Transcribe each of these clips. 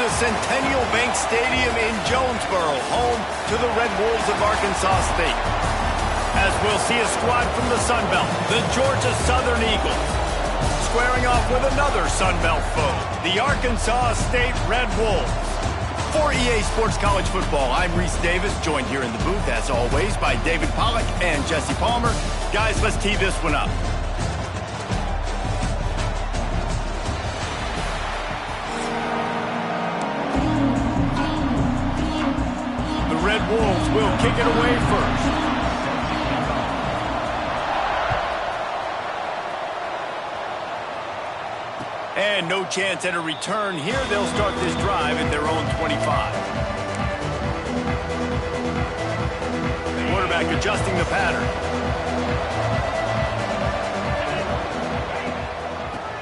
to Centennial Bank Stadium in Jonesboro, home to the Red Wolves of Arkansas State. As we'll see a squad from the Sun Belt, the Georgia Southern Eagles, squaring off with another Sun Belt foe, the Arkansas State Red Wolves. For EA Sports College Football, I'm Reese Davis, joined here in the booth, as always, by David Pollack and Jesse Palmer. Guys, let's tee this one up. The Red Wolves will kick it away first. And no chance at a return here. They'll start this drive at their own 25. Quarterback adjusting the pattern.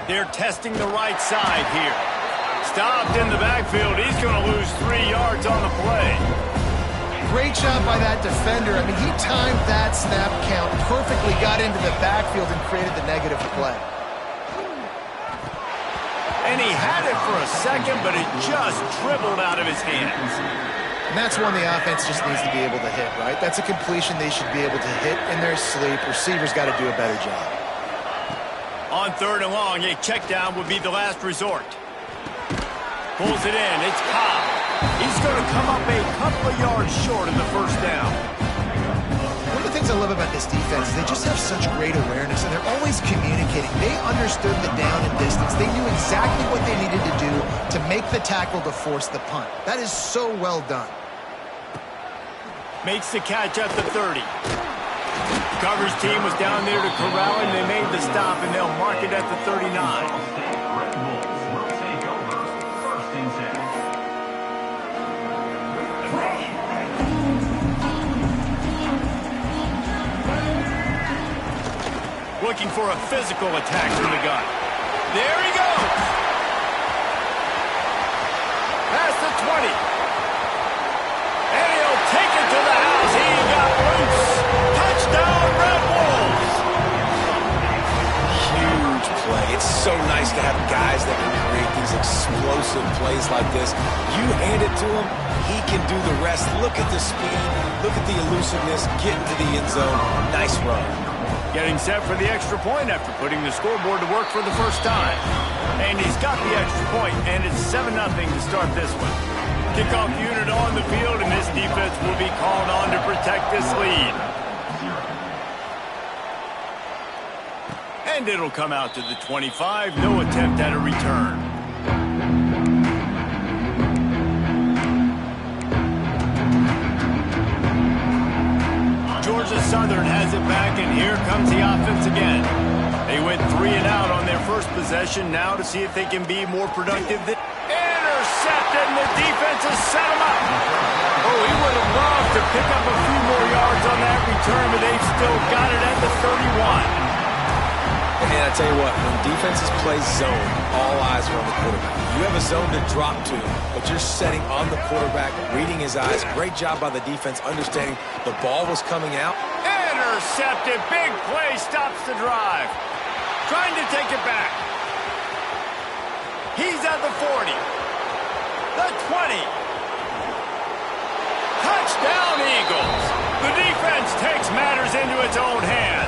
They're testing the right side here. Stopped in the backfield. He's going to lose 3 yards on the play. Great job by that defender. I mean, he timed that snap count perfectly, got into the backfield and created the negative play. And he had it for a second, but it just dribbled out of his hands. And that's one the offense just needs to be able to hit, right? That's a completion they should be able to hit in their sleep. Receivers got to do a better job. On 3rd and long, a check down would be the last resort. Pulls it in. It's Cobb. He's going to come up a couple of yards short of the first down. One of the things I love about this defense is they just have such great awareness, and they're always communicating. They understood the down and distance. They knew exactly what they needed to do to make the tackle to force the punt. That is so well done. Makes the catch at the 30. Coverage team was down there to corral him. They made the stop, and they'll mark it at the 39. Looking for a physical attack from the gun. There he goes. Past the 20. And he'll take it to the house. He got loose. Touchdown, Red Wolves. Huge play. It's so nice to have guys that can create these explosive plays like this. You hand it to him, he can do the rest. Look at the speed. Look at the elusiveness. Get into the end zone. Nice run. Getting set for the extra point after putting the scoreboard to work for the first time. And he's got the extra point, and it's 7-0 to start this one. Kickoff unit on the field, and this defense will be called on to protect this lead. And it'll come out to the 25. No attempt at a return. Georgia Southern has it back, and here comes the offense again. They went 3 and out on their first possession. Now to see if they can be more productive. Intercepted, and the defense has set them up. Oh, he would have loved to pick up a few more yards on that return, but they've still got it at the 31. And I tell you what, when defenses play zone, all eyes are on the quarterback. You have a zone to drop to, but you're setting on the quarterback, reading his eyes. Great job by the defense, understanding the ball was coming out. Intercepted. Big play stops the drive. Trying to take it back. He's at the 40. The 20. Touchdown, Eagles. The defense takes matters into its own hands.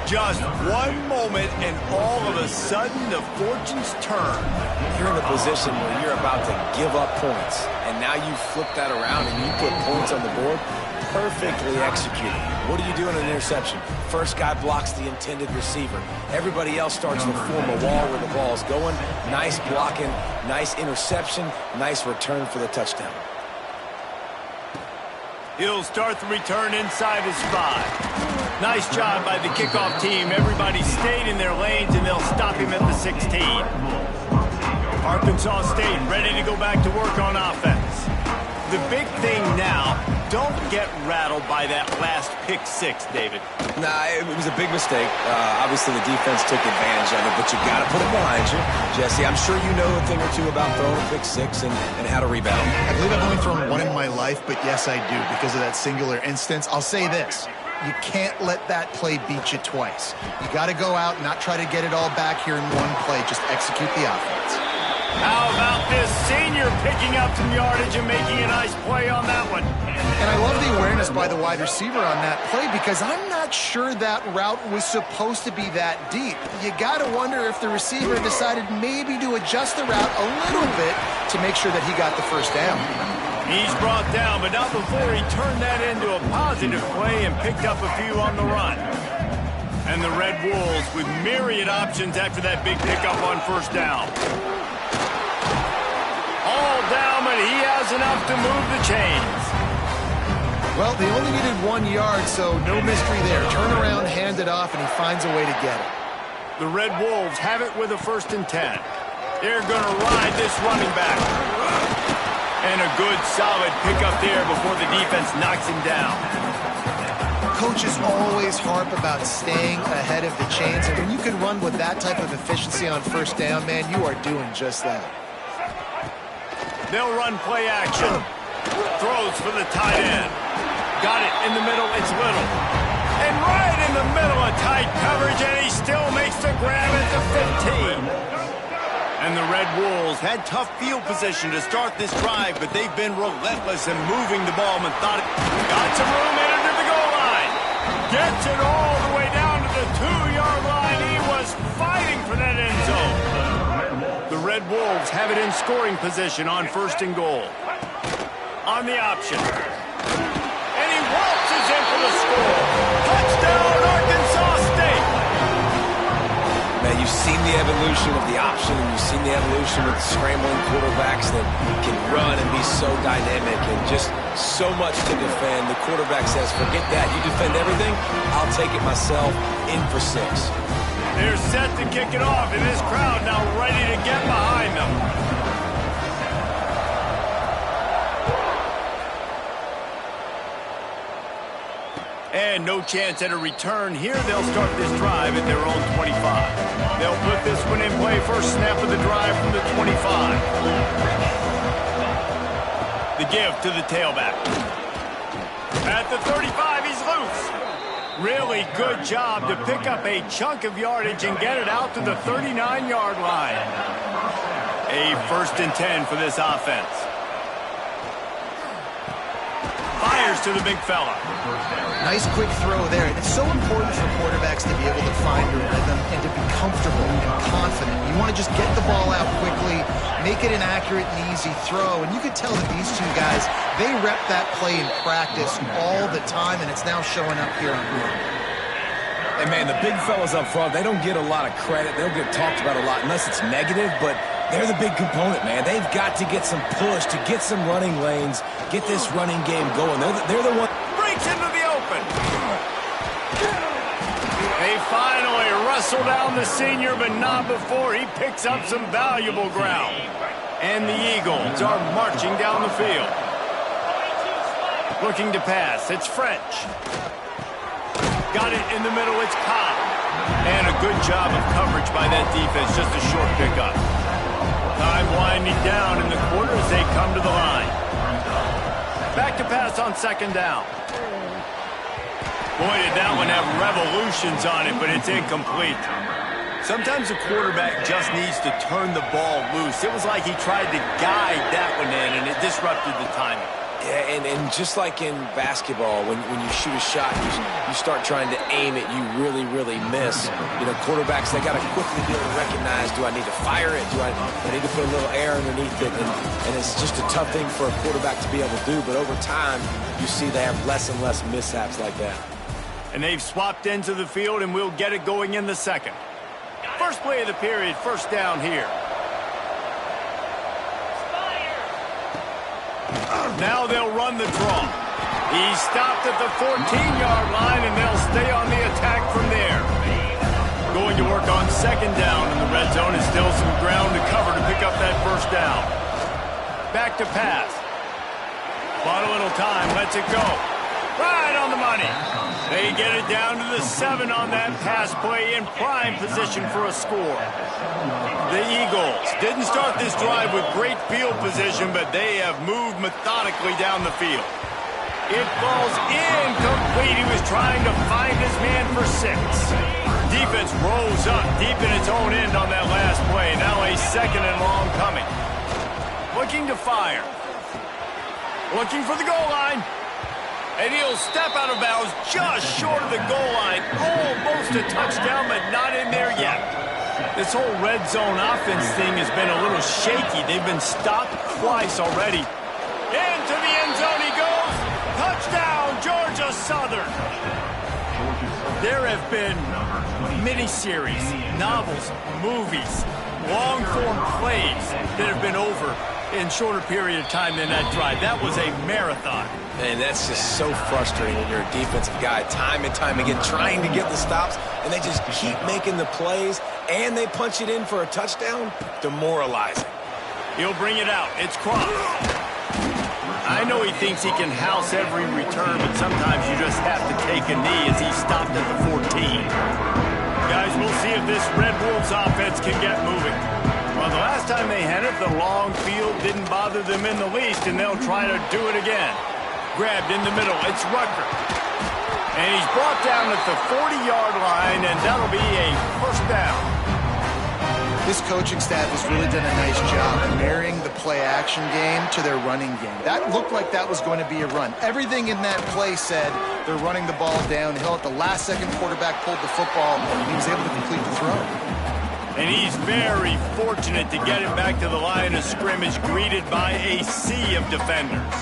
Just one moment, and all of a sudden, the fortunes turn. You're in a position where you're about to give up points, and now you flip that around and you put points on the board. Perfectly executed. What do you do in an interception? First guy blocks the intended receiver. Everybody else starts to form a wall where the ball's going. Nice blocking, nice interception, nice return for the touchdown. He'll start the return inside his 5. Nice job by the kickoff team. Everybody stayed in their lanes, and they'll stop him at the 16. Arkansas State ready to go back to work on offense. The big thing now, don't get rattled by that last pick 6, David. Nah, it was a big mistake. Obviously, the defense took advantage of it, but you got to put it behind you. Jesse, I'm sure you know a thing or two about throwing a pick 6 and how to rebound. I believe I've only thrown one in my life, but yes, I do because of that singular instance. I'll say this. You can't let that play beat you twice. You got to go out and not try to get it all back here in one play. Just execute the offense. How about this senior picking up some yardage and making a nice play on that one? And I love the awareness by the wide receiver on that play because I'm not sure that route was supposed to be that deep. You got to wonder if the receiver decided maybe to adjust the route a little bit to make sure that he got the first down. He's brought down, but not before he turned that into a positive play and picked up a few on the run. And the Red Wolves with myriad options after that big pickup on first down. All down, but he has enough to move the chains. Well, they only needed 1 yard, so no mystery there. Turn around, hand it off, and he finds a way to get it. The Red Wolves have it with a 1st and 10. They're going to ride this running back. And a good, solid pickup there before the defense knocks him down. Coaches always harp about staying ahead of the chains, and when you can run with that type of efficiency on first down, man, you are doing just that. They'll run play action. Throws for the tight end. Got it in the middle, it's Little. And right in the middle of tight coverage, and he still makes the grab at the 15. And the Red Wolves had tough field position to start this drive, but they've been relentless in moving the ball methodically. Got some room in under the goal line. Gets it all the way down to the 2-yard line. He was fighting for that end zone. The Red Wolves have it in scoring position on 1st and goal. On the option. And he waltzes in for the score. Touchdown, Arkansas State. Man, you've seen the evolution of the option, and you've seen the evolution with the scrambling quarterbacks that can run and be so dynamic and just so much to defend. The quarterback says, forget that. You defend everything, I'll take it myself. In for 6. They're set to kick it off, and this crowd now ready to get behind them. And no chance at a return here. They'll start this drive at their own 25. They'll put this one in play. First snap of the drive from the 25. The give to the tailback. At the 35, he's loose. Really good job to pick up a chunk of yardage and get it out to the 39-yard line. A 1st and 10 for this offense. Fires to the big fella. Nice quick throw there. And it's so important for quarterbacks to be able to find a rhythm and to be comfortable and confident. You want to just get the ball out quickly, make it an accurate and easy throw. And you can tell that these two guys, they rep that play in practice all the time, and it's now showing up here on field. And, man, the big fellas up front, they don't get a lot of credit. They don't get talked about a lot unless it's negative, but they're the big component, man. They've got to get some push, to get some running lanes, get this running game going. They're the one. Breaks into the open. They finally wrestle down the senior, but not before he picks up some valuable ground. And the Eagles are marching down the field. Looking to pass, it's French. Got it in the middle, it's Cobb. And a good job of coverage by that defense, just a short pickup. Time winding down in the quarter as they come to the line. Back to pass on 2nd down. Boy, did that one have revolutions on it, but it's incomplete. Sometimes a quarterback just needs to turn the ball loose. It was like he tried to guide that one in, and it disrupted the timing. Yeah, and just like in basketball, when you shoot a shot, you start trying to aim it, you really, really miss. You know, quarterbacks, they got to quickly be able to recognize, do I need to fire it? Do I need to put a little air underneath it? And it's just a tough thing for a quarterback to be able to do. But over time, you see they have less and less mishaps like that. And they've swapped into the field, and we'll get it going in the 2nd. First play of the period, 1st down here. Now they'll run the draw. He stopped at the 14-yard line, and they'll stay on the attack from there. Going to work on 2nd down in the red zone, and still some ground to cover to pick up that 1st down. Back to pass. Bought a little time, lets it go. Right on the money. They get it down to the 7 on that pass play, in prime position for a score. The Eagles didn't start this drive with great field position, but they have moved methodically down the field. It falls incomplete. He was trying to find his man for 6. Defense rose up deep in its own end on that last play. Now a 2nd and long coming. Looking to fire. Looking for the goal line. And he'll step out of bounds just short of the goal line. Almost a touchdown, but not in there yet. This whole red zone offense thing has been a little shaky. They've been stopped twice already. Into the end zone he goes. Touchdown, Georgia Southern. There have been miniseries, novels, movies, long-form plays that have been over in shorter period of time than that drive. That was a marathon. And that's just so frustrating when you're a defensive guy, time and time again, trying to get the stops, and they just keep making the plays, and they punch it in for a touchdown. Demoralizing. He'll bring it out. It's Cross. I know he thinks he can house every return, but sometimes you just have to take a knee as he stopped at the 14. Guys, we'll see if this Red Wolves offense can get moving. Well, the last time they had it, the long field didn't bother them in the least, and they'll try to do it again. Grabbed in the middle. It's Rucker. And he's brought down at the 40-yard line, and that'll be a 1st down. This coaching staff has really done a nice job marrying the play-action game to their running game. That looked like that was going to be a run. Everything in that play said they're running the ball downhill. At the last second, quarterback pulled the football, and he was able to complete the throw. And he's very fortunate to get it back to the line of scrimmage, greeted by a sea of defenders.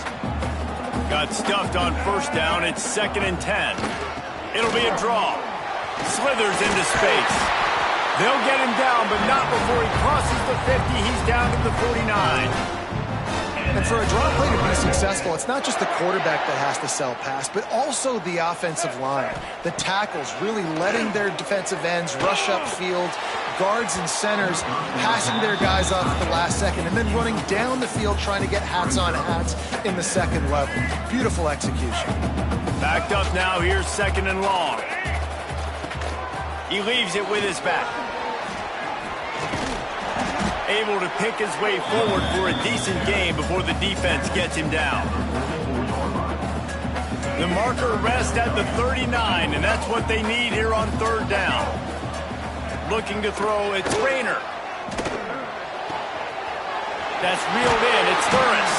Got stuffed on 1st down. It's 2nd and 10. It'll be a draw. Slithers into space. They'll get him down, but not before he crosses the 50. He's down to the 49. And for a draw play to be successful, it's not just the quarterback that has to sell pass, but also the offensive line. The tackles really letting their defensive ends rush upfield, guards and centers passing their guys off at the last second, and then running down the field trying to get hats on hats in the 2nd level. Beautiful execution. Backed up now. Here's 2nd and long. He leaves it with his back. Able to pick his way forward for a decent game before the defense gets him down. The marker rests at the 39, and that's what they need here on 3rd down. Looking to throw, it's Rayner. That's reeled in, it's Thuris.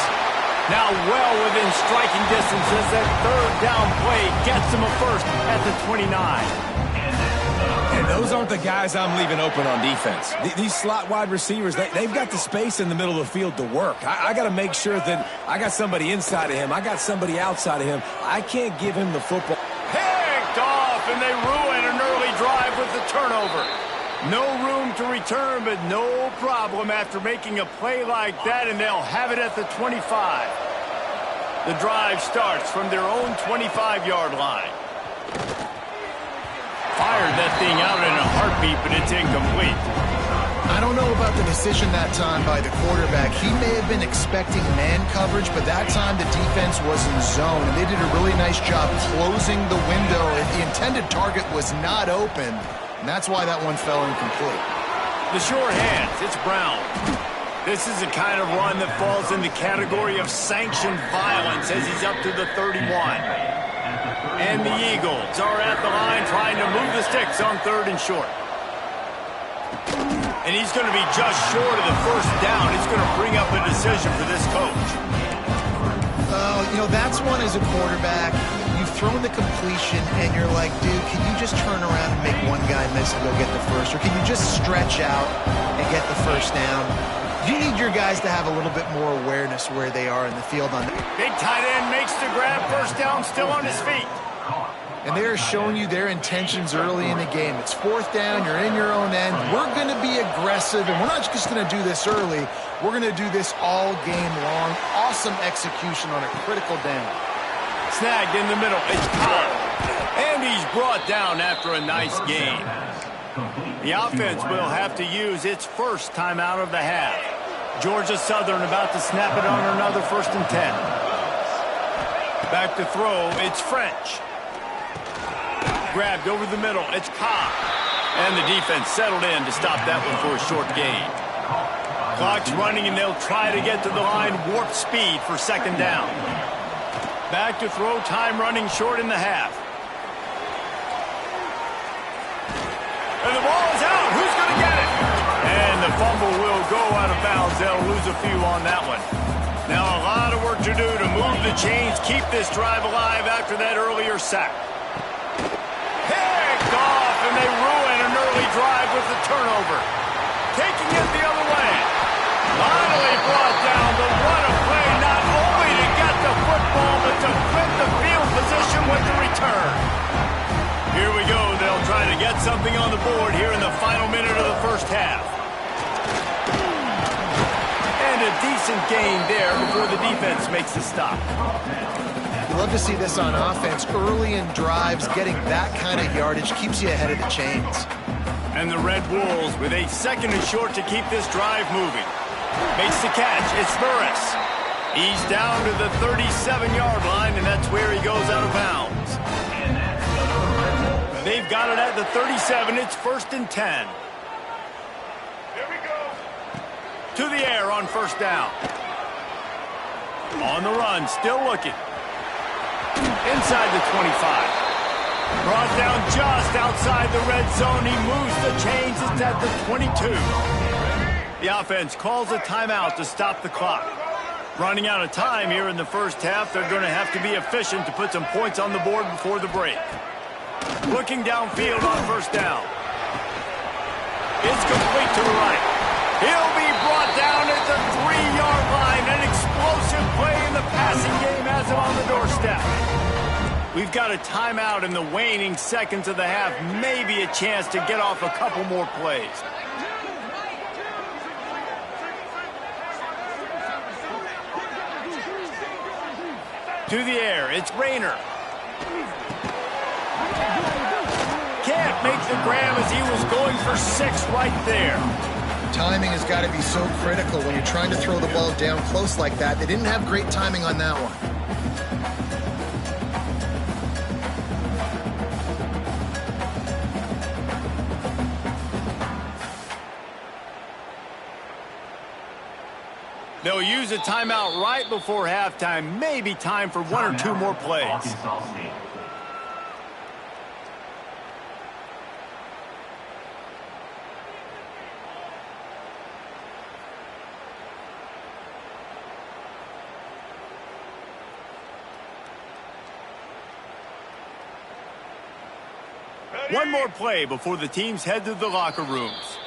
Now well within striking distance as that 3rd down play gets him a 1st at the 29. And those aren't the guys I'm leaving open on defense. These slot wide receivers, they've got the space in the middle of the field to work. I got to make sure that I got somebody inside of him. I got somebody outside of him. I can't give him the football. Picked off, and they ruin an early drive with the turnover. No room to return, but no problem after making a play like that, and they'll have it at the 25. The drive starts from their own 25-yard line. Fired that thing out in a heartbeat, but it's incomplete. I don't know about the decision that time by the quarterback. He may have been expecting man coverage, but that time the defense was in zone, and they did a really nice job closing the window. The intended target was not open, and that's why that one fell incomplete. The short hands, it's Brown. This is the kind of run that falls in the category of sanctioned violence as he's up to the 31. And the Eagles are at the line trying to move the sticks on 3rd and short. And he's going to be just short of the 1st down. It's going to bring up a decision for this coach. You know, that's one as a quarterback. You've thrown the completion, and you're like, dude, can you just turn around and make one guy miss and go get the 1st? Or can you just stretch out and get the 1st down? You need your guys to have a little bit more awareness where they are in the field. Big tight end makes the grab. 1st down, still on his feet. And they're showing you their intentions early in the game. It's 4th down, you're in your own end. We're going to be aggressive, and we're not just going to do this early. We're going to do this all game long. Awesome execution on a critical down. Snagged in the middle. It's caught. And he's brought down after a nice gain. The offense will have to use its 1st timeout of the half. Georgia Southern about to snap it on another 1st and 10. Back to throw, it's French. Grabbed over the middle, it's Cobb. And the defense settled in to stop that one for a short gain. Clock's running, and they'll try to get to the line, warp speed for 2nd down. Back to throw, time running short in the half. And the ball is out. Who's going to get it? And the fumble will go out of bounds. They'll lose a few on that one. Now a lot of work to do to move the chains, keep this drive alive after that earlier sack. Picked off, and they ruin an early drive with the turnover. Taking it the other way. Finally brought down, but what a play, not only to get the football, but to flip the field position with the return. Here we go. They'll try to get something on the board here in the final minute of the first half. And a decent gain there before the defense makes the stop. You love to see this on offense. Early in drives, getting that kind of yardage keeps you ahead of the chains. And the Red Wolves with a second and short to keep this drive moving. Makes the catch. It's Burris. He's down to the 37-yard line, and that's where he goes out of bounds. They've got it at the 37. It's 1st and 10. Here we go. To the air on first down. On the run, still looking. Inside the 25. Brought down just outside the red zone. He moves the chains. It's at the 22. The offense calls a timeout to stop the clock. Running out of time here in the first half. They're going to have to be efficient to put some points on the board before the break. Looking downfield on first down. It's complete to the right. He'll be brought down at the 3-yard line. An explosive play in the passing game has him on the doorstep. We've got a timeout in the waning seconds of the half. Maybe a chance to get off a couple more plays. To the air, it's Rayner. Can't make the grab as he was going for 6 right there. Timing has got to be so critical when you're trying to throw the ball down close like that. They didn't have great timing on that one. They'll use a timeout right before halftime. Maybe time for 1 or 2 more plays. One more play before the teams head to the locker rooms.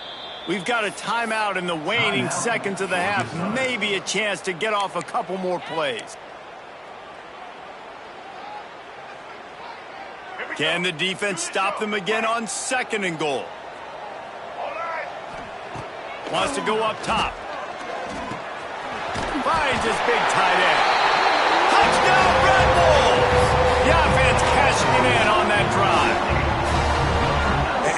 We've got a timeout in the waning seconds of the half. Maybe a chance to get off a couple more plays. Can the defense stop them again on 2nd and goal? Wants to go up top. Finds his big tight end. Touchdown, Red Wolves! The offense cashing it in on that drive.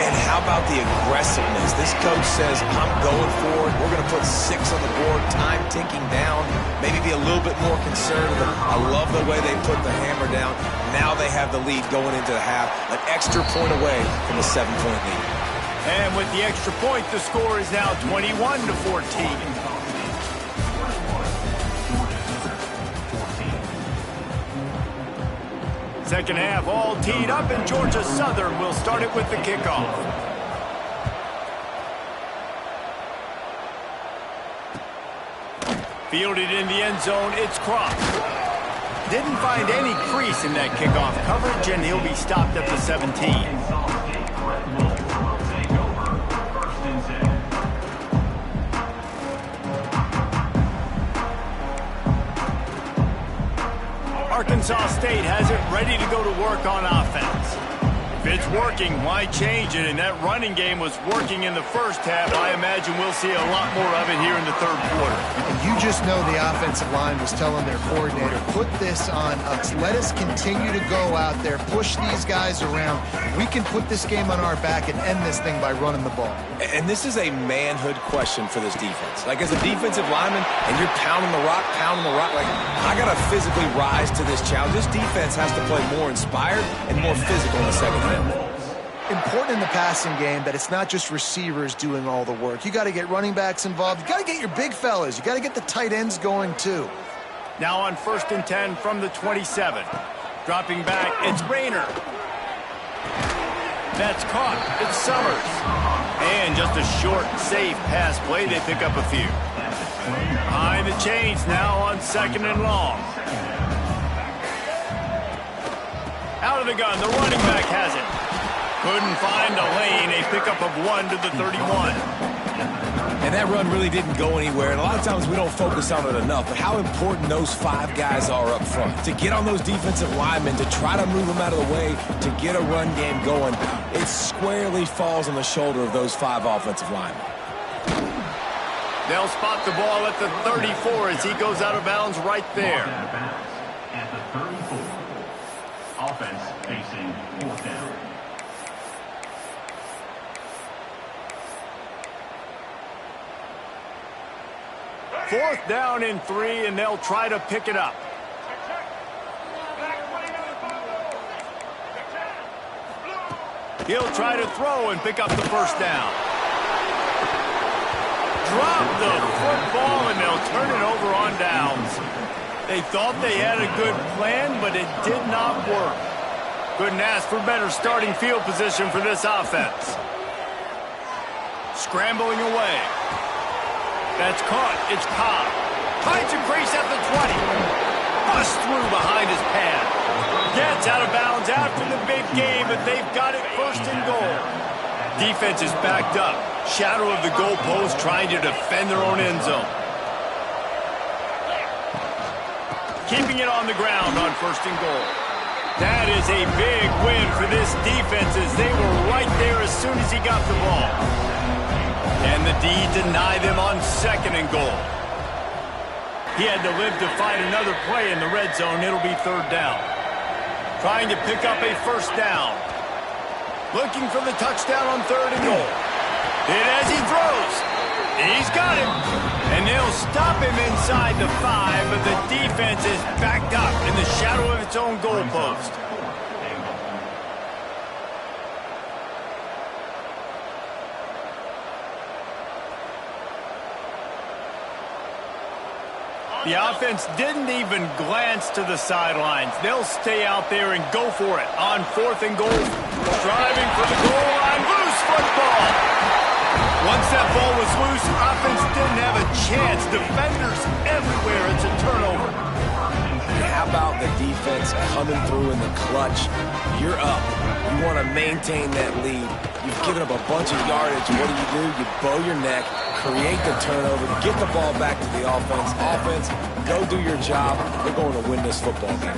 And how about the aggressiveness? This coach says, I'm going for it. We're going to put 6 on the board, time ticking down, maybe be a little bit more conservative. I love the way they put the hammer down. Now they have the lead going into the half, an extra point away from a 7-point lead. And with the extra point, the score is now 21-14. Second half all teed up, and Georgia Southern will start it with the kickoff. Fielded in the end zone, it's Croft. Didn't find any crease in that kickoff coverage, and he'll be stopped at the 17. Arkansas State has it ready to go to work on offense. If it's working, why change it? And that running game was working in the first half. I imagine we'll see a lot more of it here in the 3rd quarter. And you just know the offensive line was telling their coordinator, put this on us. Let us continue to go out there, push these guys around. We can put this game on our back and end this thing by running the ball. And this is a manhood question for this defense. Like, as a defensive lineman, and you're pounding the rock, like, I got to physically rise to this challenge. This defense has to play more inspired and more physical in the second half. Important in the passing game that it's not just receivers doing all the work. You got to get running backs involved. You got to get your big fellas. You got to get the tight ends going too. Now on 1st and 10 from the 27. Dropping back, it's Rayner. That's caught. It's Summers. And just a short, safe pass play. They pick up a few. Behind the chains now on 2nd and long. Out of the gun, the running back has it. Couldn't find a lane. A pickup of 1 to the 31. And that run really didn't go anywhere. And a lot of times we don't focus on it enough, but how important those 5 guys are up front. To get on those defensive linemen, to try to move them out of the way, to get a run game going, it squarely falls on the shoulder of those 5 offensive linemen. They'll spot the ball at the 34 as he goes out of bounds right there. At the 34. Offense facing 4th down. 4th down and 3, and they'll try to pick it up. He'll try to throw and pick up the 1st down. Drop the football, and they'll turn it over on downs. They thought they had a good plan, but it did not work. Couldn't ask for better starting field position for this offense. Scrambling away. That's caught. It's Cobb. Finds a crease at the 20. Busts through behind his pad. Gets out of bounds after the big game, but they've got it 1st and goal. Defense is backed up. Shadow of the goalpost trying to defend their own end zone. Keeping it on the ground on 1st and goal. That is a big win for this defense as they were right there as soon as he got the ball. And the D deny them on 2nd and goal. He had to live to fight another play in the red zone. It'll be 3rd down. Trying to pick up a 1st down. Looking for the touchdown on 3rd and goal. Did as he throws. He's got him. And they'll stop him inside the 5, but the defense is backed up in the shadow of its own goalpost. The offense didn't even glance to the sidelines. They'll stay out there and go for it on 4th and goal. Driving for the goal line. Loose football. Once that ball was loose, offense didn't have a chance. Defenders everywhere. It's a turnover. How about the defense coming through in the clutch? You're up. You want to maintain that lead. You've given up a bunch of yardage. What do? You bow your neck, create the turnover, get the ball back to the offense. Offense, go do your job. They're going to win this football game.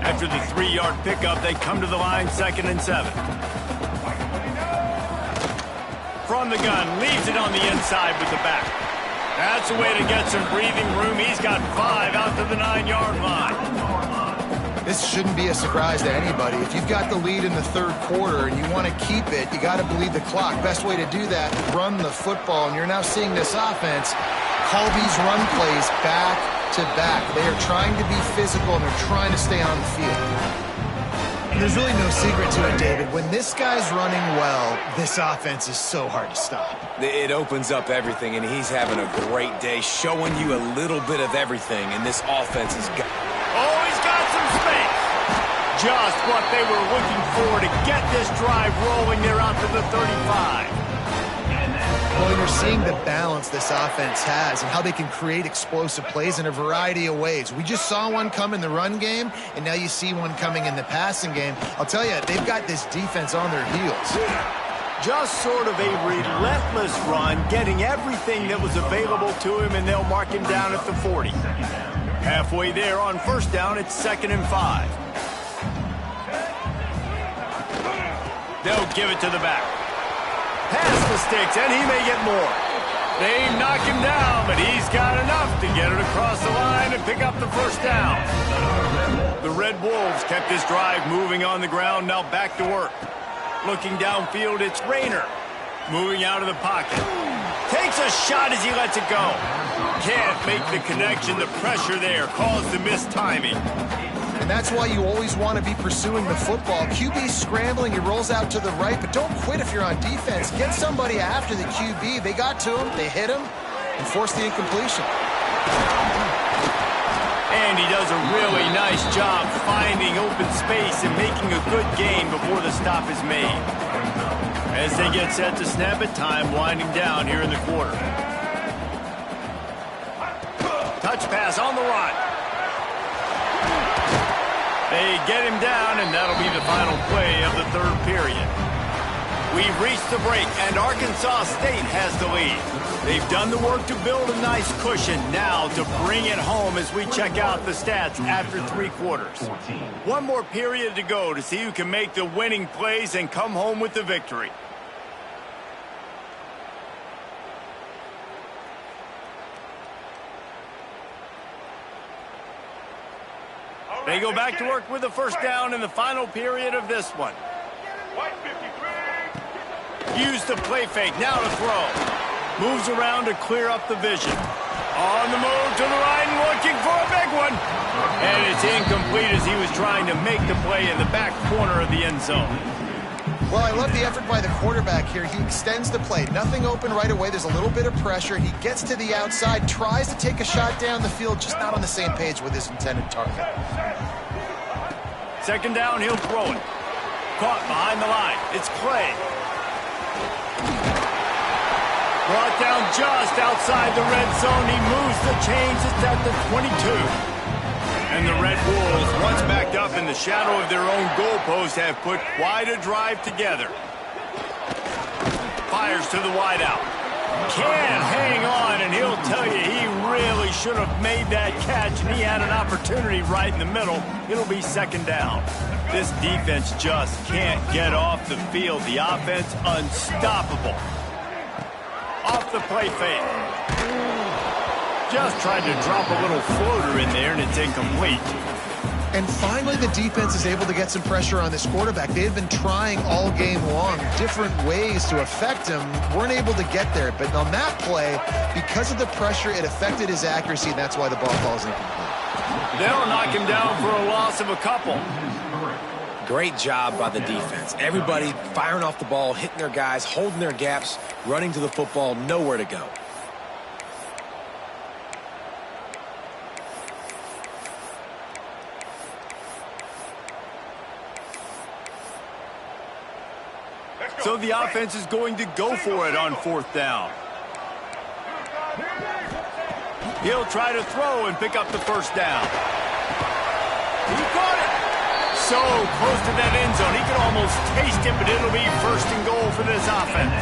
After the 3-yard pickup, they come to the line 2nd and 7. From the gun, leaves it on the inside with the back. That's a way to get some breathing room. He's got 5 out to the 9-yard line. This shouldn't be a surprise to anybody. If you've got the lead in the 3rd quarter and you want to keep it, you got to bleed the clock. Best way to do that, run the football. And you're now seeing this offense call these run plays back to back. They are trying to be physical and they're trying to stay on the field. There's really no secret to it, David. When this guy's running well, this offense is so hard to stop. It opens up everything, and he's having a great day, showing you a little bit of everything, and this offense has got... Oh, he's got some space. Just what they were looking for to get this drive rolling. They're out to the 35. Well, you're seeing the balance this offense has and how they can create explosive plays in a variety of ways. We just saw one come in the run game, and now you see one coming in the passing game. I'll tell you, they've got this defense on their heels. Just sort of a relentless run, getting everything that was available to him, and they'll mark him down at the 40. Halfway there on 1st down, it's 2nd and 5. They'll give it to the back. Pass the sticks, and he may get more. They knock him down, but he's got enough to get it across the line and pick up the 1st down. The Red Wolves kept this drive moving on the ground, now back to work. Looking downfield, it's Rayner. Moving out of the pocket. Takes a shot as he lets it go. Can't make the connection. The pressure there caused the missed timing. And that's why you always want to be pursuing the football. QB scrambling, he rolls out to the right, but don't quit if you're on defense. Get somebody after the QB. They got to him, they hit him, and forced the incompletion. And he does a really nice job finding open space and making a good gain before the stop is made. As they get set to snap it, time winding down here in the quarter. Touch pass on the run. They get him down, and that'll be the final play of the third period. We've reached the break, and Arkansas State has the lead. They've done the work to build a nice cushion. Now to bring it home as we check out the stats after 3 quarters. One more period to go to see who can make the winning plays and come home with the victory. They go back to work with the first down in the final period of this one. Use the play fake, now to throw. Moves around to clear up the vision. On the move to the right, looking for a big one. And it's incomplete as he was trying to make the play in the back corner of the end zone. Well, I love the effort by the quarterback here. He extends the play. Nothing open right away. There's a little bit of pressure. He gets to the outside, tries to take a shot down the field, just not on the same page with his intended target. Second down, he'll throw it. Caught behind the line. It's Clay. Brought down just outside the red zone. He moves the chains. It's at the 22. And the Red Wolves, once backed up in the shadow of their own goalpost, have put quite a drive together. Fires to the wideout. Can't hang on, and he'll tell you he really should have made that catch, and he had an opportunity right in the middle. It'll be second down. This defense just can't get off the field. The offense unstoppable. Off the play fake. Just tried to drop a little floater in there, and it's incomplete. And finally, the defense is able to get some pressure on this quarterback. They had been trying all game long different ways to affect him. Weren't able to get there. But on that play, because of the pressure, it affected his accuracy, and that's why the ball falls incomplete. They'll knock him down for a loss of a couple. Great job by the defense. Everybody firing off the ball, hitting their guys, holding their gaps, running to the football, nowhere to go. So the offense is going to go for it on fourth down. He'll try to throw and pick up the first down. He caught it. So close to that end zone. He could almost taste it, but it'll be first and goal for this offense.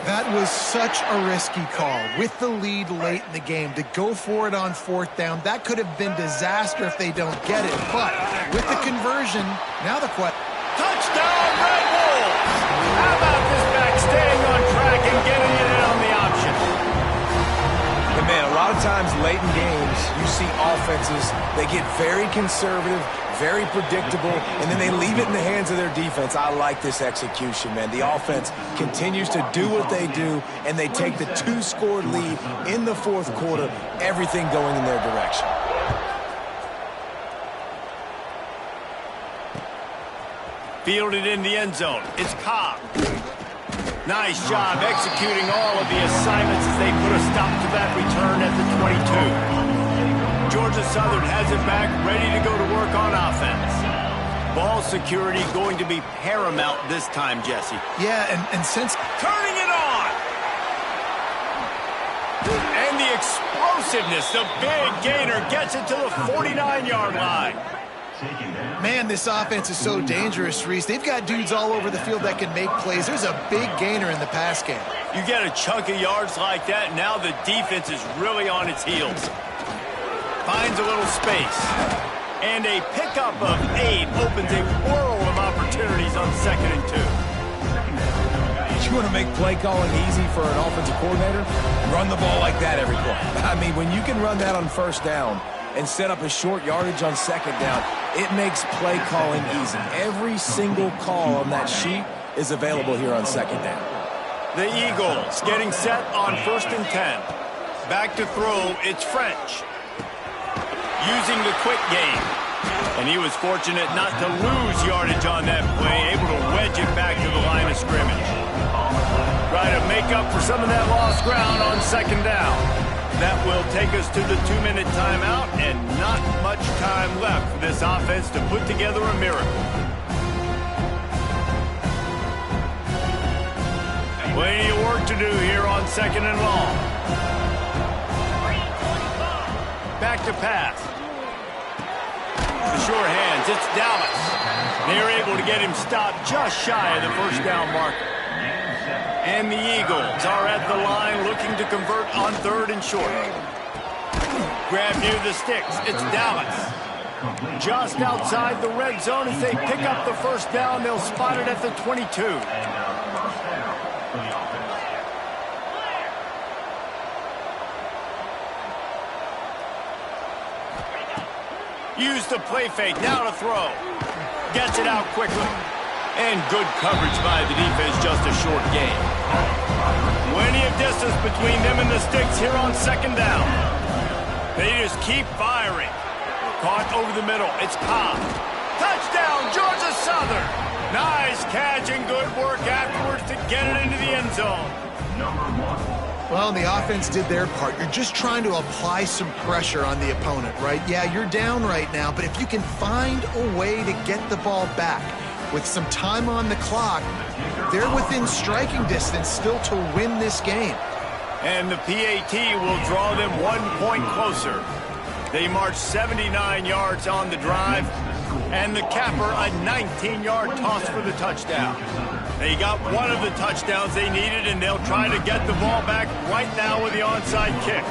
That was such a risky call. With the lead late in the game, to go for it on fourth down, that could have been disaster if they don't get it. But with the conversion, now the question. Touchdown, Red Wolves! How about this back staying on track and getting it in on the option? And man, a lot of times late in games, you see offenses, they get very conservative, very predictable, and then they leave it in the hands of their defense. I like this execution, man. The offense continues to do what they do, and they take the 2-score lead in the fourth quarter, everything going in their direction. Fielded in the end zone. It's Cobb. Nice job executing all of the assignments as they put a stop to that return at the 22. Georgia Southern has it back, ready to go to work on offense. Ball security going to be paramount this time, Jesse. Yeah, and since turning it on. And the explosiveness, the big gainer gets it to the 49-yard line. Man, this offense is so dangerous, Reese. They've got dudes all over the field that can make plays. There's a big gainer in the pass game. You get a chunk of yards like that, now the defense is really on its heels. Finds a little space. And a pickup of 8 opens a world of opportunities on 2nd and 2. You want to make play calling easy for an offensive coordinator? Run the ball like that every play. I mean, when you can run that on first down and set up a short yardage on second down, it makes play calling easy. Every single call on that sheet is available here on second down. The Eagles getting set on 1st and 10. Back to throw, it's French. Using the quick game. And he was fortunate not to lose yardage on that play, able to wedge it back to the line of scrimmage. Try to make up for some of that lost ground on second down. That will take us to the 2-minute timeout, and not much time left for this offense to put together a miracle. Plenty of work to do here on 2nd and long. Back to pass. The sure hands, it's Dallas. They're able to get him stopped just shy of the first down marker. And the Eagles are at the line looking to convert on 3rd and short. Grab near the sticks. It's Dallas. Just outside the red zone as they pick up the first down. They'll spot it at the 22. Use the play fake. Now to throw. Gets it out quickly. And good coverage by the defense, just a short gain. Plenty of distance between them and the sticks here on 2nd down. They just keep firing. Caught over the middle. It's Cobb. Touchdown, Georgia Southern. Nice catch and good work afterwards to get it into the end zone. Well, the offense did their part. You're just trying to apply some pressure on the opponent, right? Yeah, you're down right now, but if you can find a way to get the ball back, with some time on the clock, they're within striking distance still to win this game. And the PAT will draw them 1 point closer. They march 79 yards on the drive, and the capper a 19-yard toss for the touchdown. They got one of the touchdowns they needed, and they'll try to get the ball back right now with the onside kick.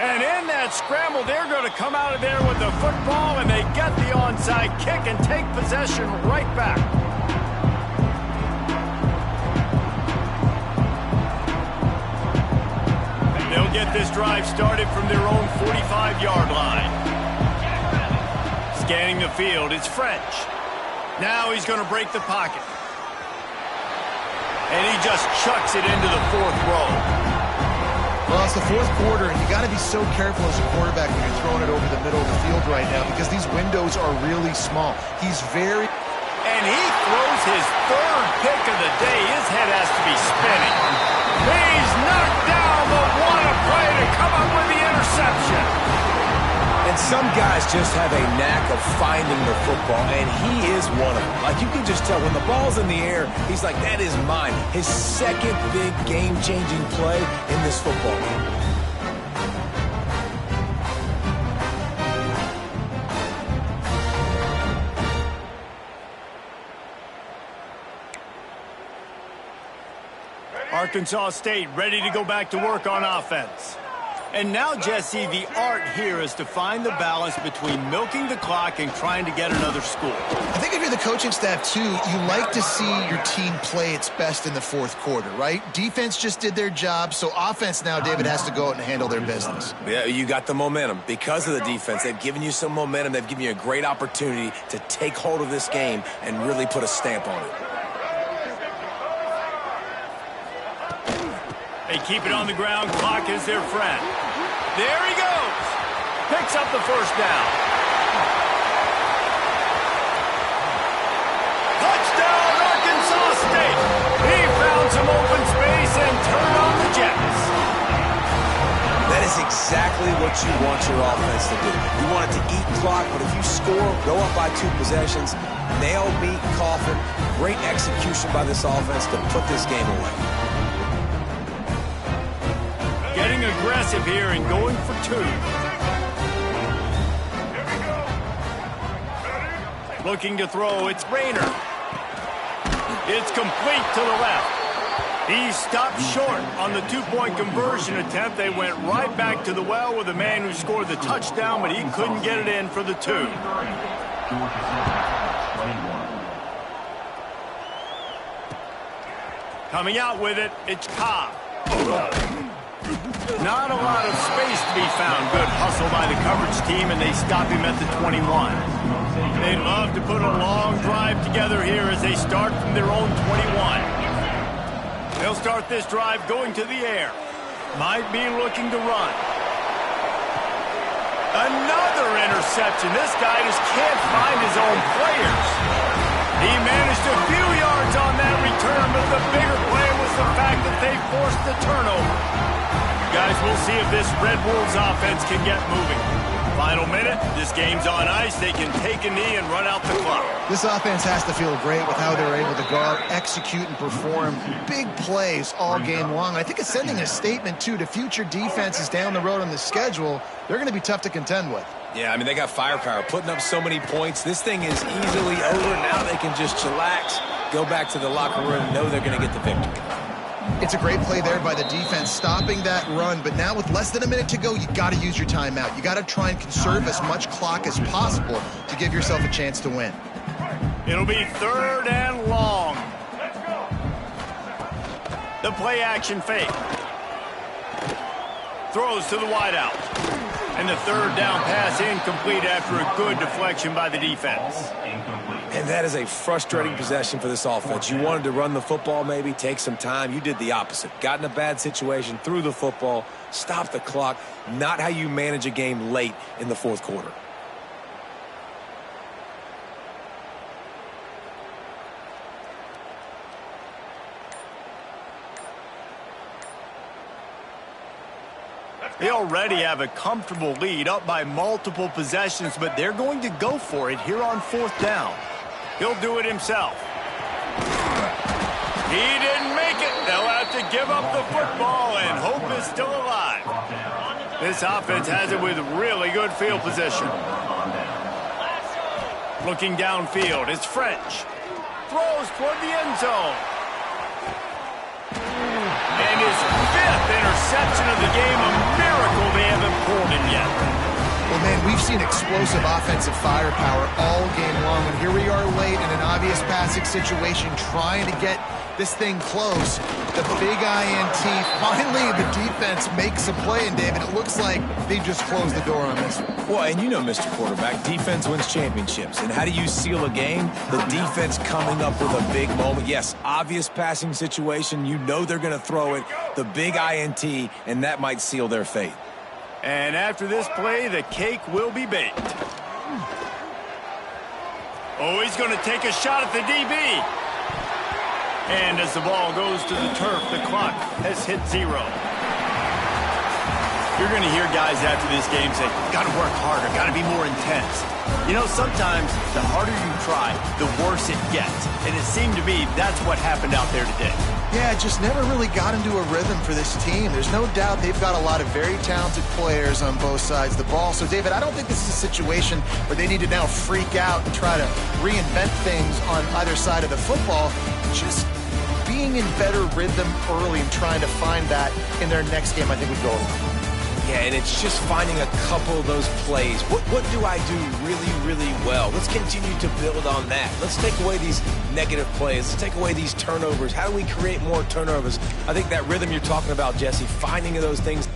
And in that scramble, they're going to come out of there with the football, and they get the onside kick and take possession right back. They'll get this drive started from their own 45-yard line. Scanning the field, it's French. Now he's going to break the pocket. And he just chucks it into the 4th row. Well, it's the 4th quarter, and you got to be so careful as a quarterback when you're throwing it over the middle of the field right now because these windows are really small. He's very... And he throws his 3rd pick of the day. His head has to be spinning. He's knocked down, but what a play to come up with the interception. And some guys just have a knack of finding the football, and he is one of them. Like, you can just tell when the ball's in the air, he's like, that is mine. His 2nd big game-changing play in this football game. Arkansas State ready to go back to work on offense. And now, Jesse, the art here is to find the balance between milking the clock and trying to get another score. I think if you're the coaching staff, too, you like to see your team play its best in the 4th quarter, right? Defense just did their job, so offense now, David, has to go out and handle their business. Yeah, you got the momentum. Because of the defense, they've given you some momentum. They've given you a great opportunity to take hold of this game and really put a stamp on it. They keep it on the ground. Clock is their friend. There he goes. Picks up the first down. Touchdown, Arkansas State. He found some open space and turned on the Jets. That is exactly what you want your offense to do. You want it to eat clock, but if you score, go up by 2 possessions, nail, beat, coffin, great execution by this offense to put this game away. Getting aggressive here and going for 2. Looking to throw, it's Rayner. It's complete to the left. He stopped short on the 2-point conversion attempt. They went right back to the well with the man who scored the touchdown, but he couldn't get it in for the 2. Coming out with it, it's Cobb. Not a lot of space to be found. Good hustle by the coverage team, and they stop him at the 21. They'd love to put a long drive together here as they start from their own 21. They'll start this drive going to the air. Might be looking to run. Another interception. This guy just can't find his own players. He managed a few yards on that return. return, but the bigger play was the fact that they forced the turnover. Guys, we'll see if this Red Wolves offense can get moving. Final minute, this game's on ice. They can take a knee and run out the clock. This offense has to feel great with how they're able to go out, execute, and perform big plays all game long. I think it's sending a statement, too, to future defenses down the road on the schedule. They're going to be tough to contend with. Yeah, I mean, they got firepower, putting up so many points. This thing is easily over. Now they can just chillax, go back to the locker room, know they're going to get the victory. It's a great play there by the defense, stopping that run. But now with less than a minute to go, you got to use your timeout. You got to try and conserve as much clock as possible to give yourself a chance to win. It'll be 3rd and long. The play action fake. Throws to the wideout. And the 3rd down pass incomplete after a good deflection by the defense. And that is a frustrating possession for this offense. You wanted to run the football, maybe take some time. You did the opposite. Got in a bad situation, threw the football, stopped the clock. Not how you manage a game late in the 4th quarter. They already have a comfortable lead, up by multiple possessions, but they're going to go for it here on 4th down. He'll do it himself. He didn't make it. They'll have to give up the football, and hope is still alive. This offense has it with really good field position. Looking downfield, it's French. Throws toward the end zone. And his 5th interception of the game, a miracle they haven't pulled him yet. Well, man, we've seen explosive offensive firepower all game long, and here we are late in an obvious passing situation trying to get this thing close. The big INT, finally the defense makes a play, and David, it looks like they just closed the door on this one. Well, and you know, Mr. Quarterback, defense wins championships. And how do you seal a game? The defense coming up with a big moment. Yes, obvious passing situation. You know they're going to throw it. The big INT, and that might seal their fate. And after this play, the cake will be baked. Oh, he's going to take a shot at the DB. And as the ball goes to the turf, the clock has hit 0. You're going to hear guys after this game say, got to work harder, got to be more intense. You know, sometimes the harder you try, the worse it gets. And it seemed to me that's what happened out there today. Yeah, it just never really got into a rhythm for this team. There's no doubt they've got a lot of very talented players on both sides of the ball. So, David, I don't think this is a situation where they need to now freak out and try to reinvent things on either side of the football. Just being in better rhythm early and trying to find that in their next game, I think would go along. Yeah, and it's just finding a couple of those plays. What do I do really, really well? Let's continue to build on that. Let's take away these negative plays. Let's take away these turnovers. How do we create more turnovers? I think that rhythm you're talking about, Jesse, finding those things.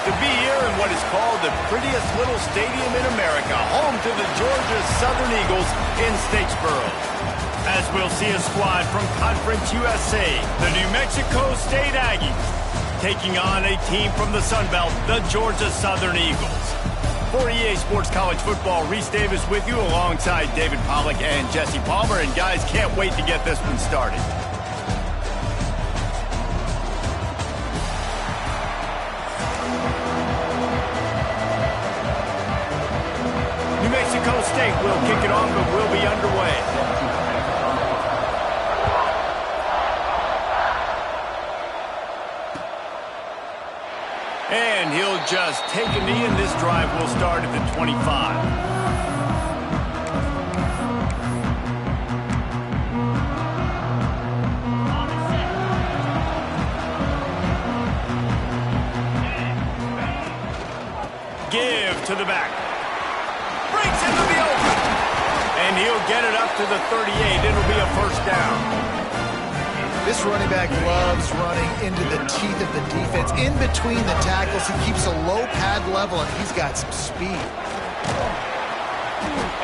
To be here in what is called the prettiest little stadium in America, home to the Georgia Southern Eagles in Statesboro. As we'll see a squad from Conference USA, the New Mexico State Aggies, taking on a team from the Sun Belt, the Georgia Southern Eagles. For EA Sports College Football, Reese Davis with you alongside David Pollack and Jesse Palmer. And guys, can't wait to get this one started. New Mexico State will kick it off and will be underway. And he'll just take a knee, and this drive will start at the 25. Give to the back. Breaks into the open. And he'll get it up to the 38. It'll be a first down. This running back loves running into the teeth of the defense. In between the tackles, he keeps a low pad level, and he's got some speed.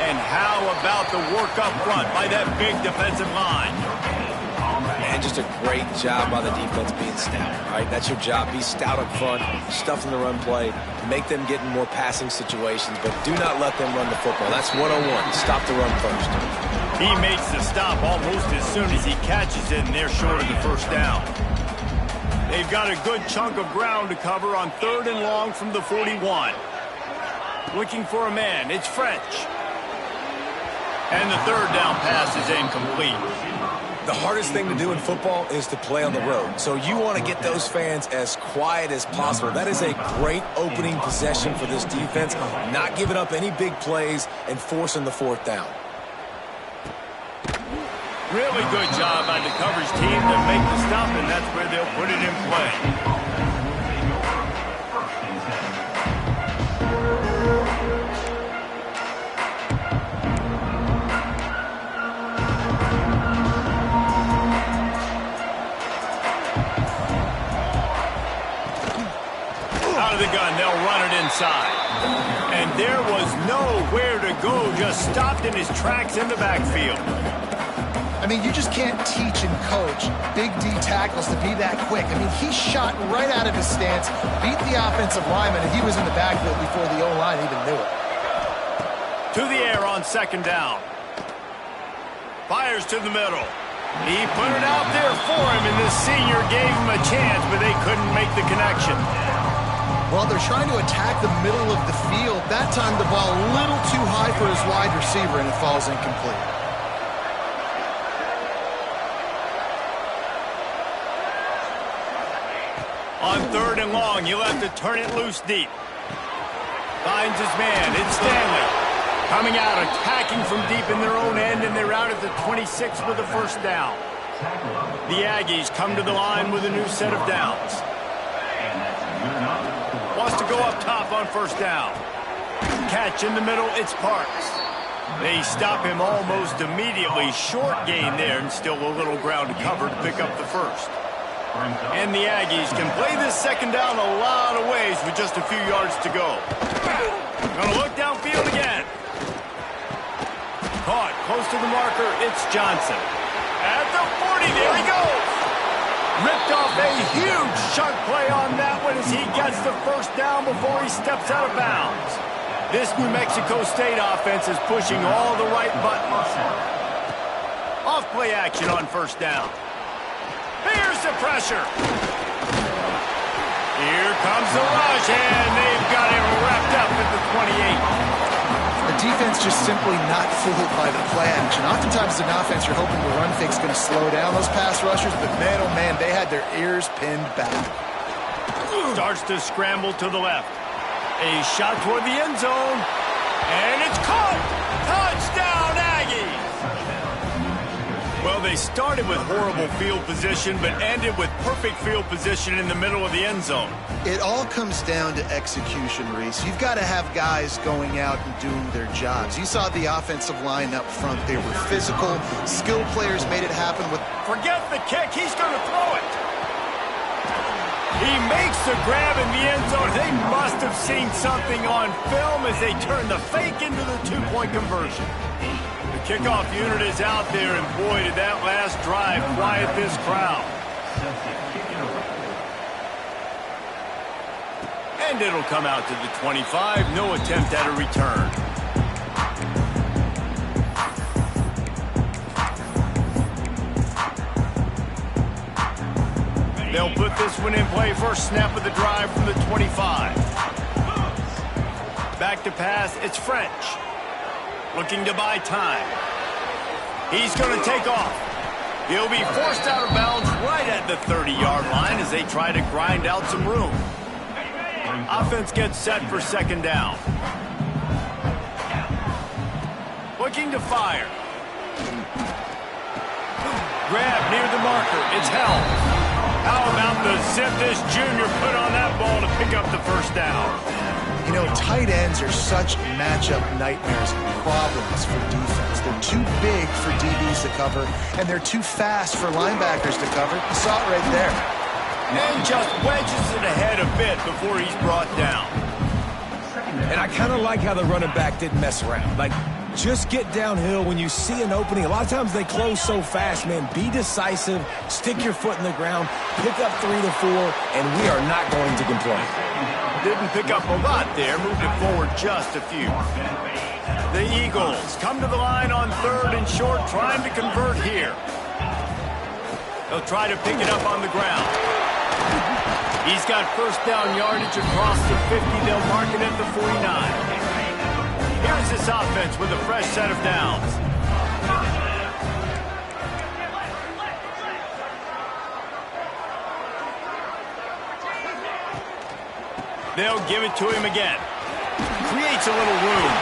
And how about the work up front by that big defensive line? Man, just a great job by the defense being stout. All right, that's your job. Be stout up front, stuff in the run play, make them get in more passing situations, but do not let them run the football. That's 101. Stop the run first. He makes the stop almost as soon as he catches it, and they're short of the first down. They've got a good chunk of ground to cover on 3rd and long from the 41. Looking for a man. It's French. And the 3rd down pass is incomplete. The hardest thing to do in football is to play on the road. So you want to get those fans as quiet as possible. That is a great opening possession for this defense. Not giving up any big plays and forcing the 4th down. Really good job by the coverage team to make the stop, and that's where they'll put it in play. Out of the gun, they'll run it inside. And there was nowhere to go, just stopped in his tracks in the backfield. I mean, you just can't teach and coach Big D tackles to be that quick. I mean, he shot right out of his stance, beat the offensive lineman, and he was in the backfield before the O-line even knew it. To the air on 2nd down. Fires to the middle. He put it out there for him, and the senior gave him a chance, but they couldn't make the connection. Well, they're trying to attack the middle of the field. That time, the ball a little too high for his wide receiver, and it falls incomplete. On 3rd and long, you'll have to turn it loose deep. Finds his man. It's Stanley. Coming out, attacking from deep in their own end, and they're out at the 26 with the first down. The Aggies come to the line with a new set of downs. Wants to go up top on 1st down. Catch in the middle, it's Parks. They stop him almost immediately. Short gain there, and still a little ground to cover to pick up the first. And the Aggies can play this 2nd down a lot of ways with just a few yards to go. Gonna look downfield again. Caught close to the marker, it's Johnson. At the 40, there he goes. Ripped off a huge chunk play on that one as he gets the first down before he steps out of bounds. This New Mexico State offense is pushing all the right buttons. Off play action on 1st down. Here's the pressure. Here comes the rush, and they've got it wrapped up at the 28. The defense just simply not fooled by the play action. Oftentimes, as an offense, you're hoping the run fake's going to slow down those pass rushers, but man, oh man, they had their ears pinned back. Starts to scramble to the left. A shot toward the end zone, and it's caught. Touchdown, Aggies! Well, they started with horrible field position, but ended with perfect field position in the middle of the end zone. It all comes down to execution, Reese. You've got to have guys going out and doing their jobs. You saw the offensive line up front. They were physical. Skilled players made it happen with... Forget the kick. He's going to throw it. He makes the grab in the end zone. They must have seen something on film as they turn the fake into the two-point conversion. The kickoff unit is out there, and boy, did that last drive quiet this crowd. And it'll come out to the 25. No attempt at a return. They'll put this one in play. First snap of the drive from the 25. Back to pass, it's French. Looking to buy time. He's going to take off. He'll be forced out of bounds right at the 30-yard line as they try to grind out some room. Offense gets set for second down. Looking to fire. Grab near the marker. It's held. How about the zip this junior put on that ball to pick up the first down? You know, tight ends are such matchup nightmares and problems for defense. They're too big for DBs to cover, and they're too fast for linebackers to cover. You saw it right there. And just wedges it ahead a bit before he's brought down. And I kind of like how the running back didn't mess around. Like, just get downhill when you see an opening. A lot of times they close so fast, man. Be decisive, stick your foot in the ground, pick up 3 to 4, and we are not going to complain. Didn't pick up a lot there, moved it forward just a few. The Eagles come to the line on 3rd and short, trying to convert here. They'll try to pick it up on the ground. He's got first down yardage across the 50. They'll mark it at the 49. Here's this offense with a fresh set of downs. They'll give it to him again. Creates a little room.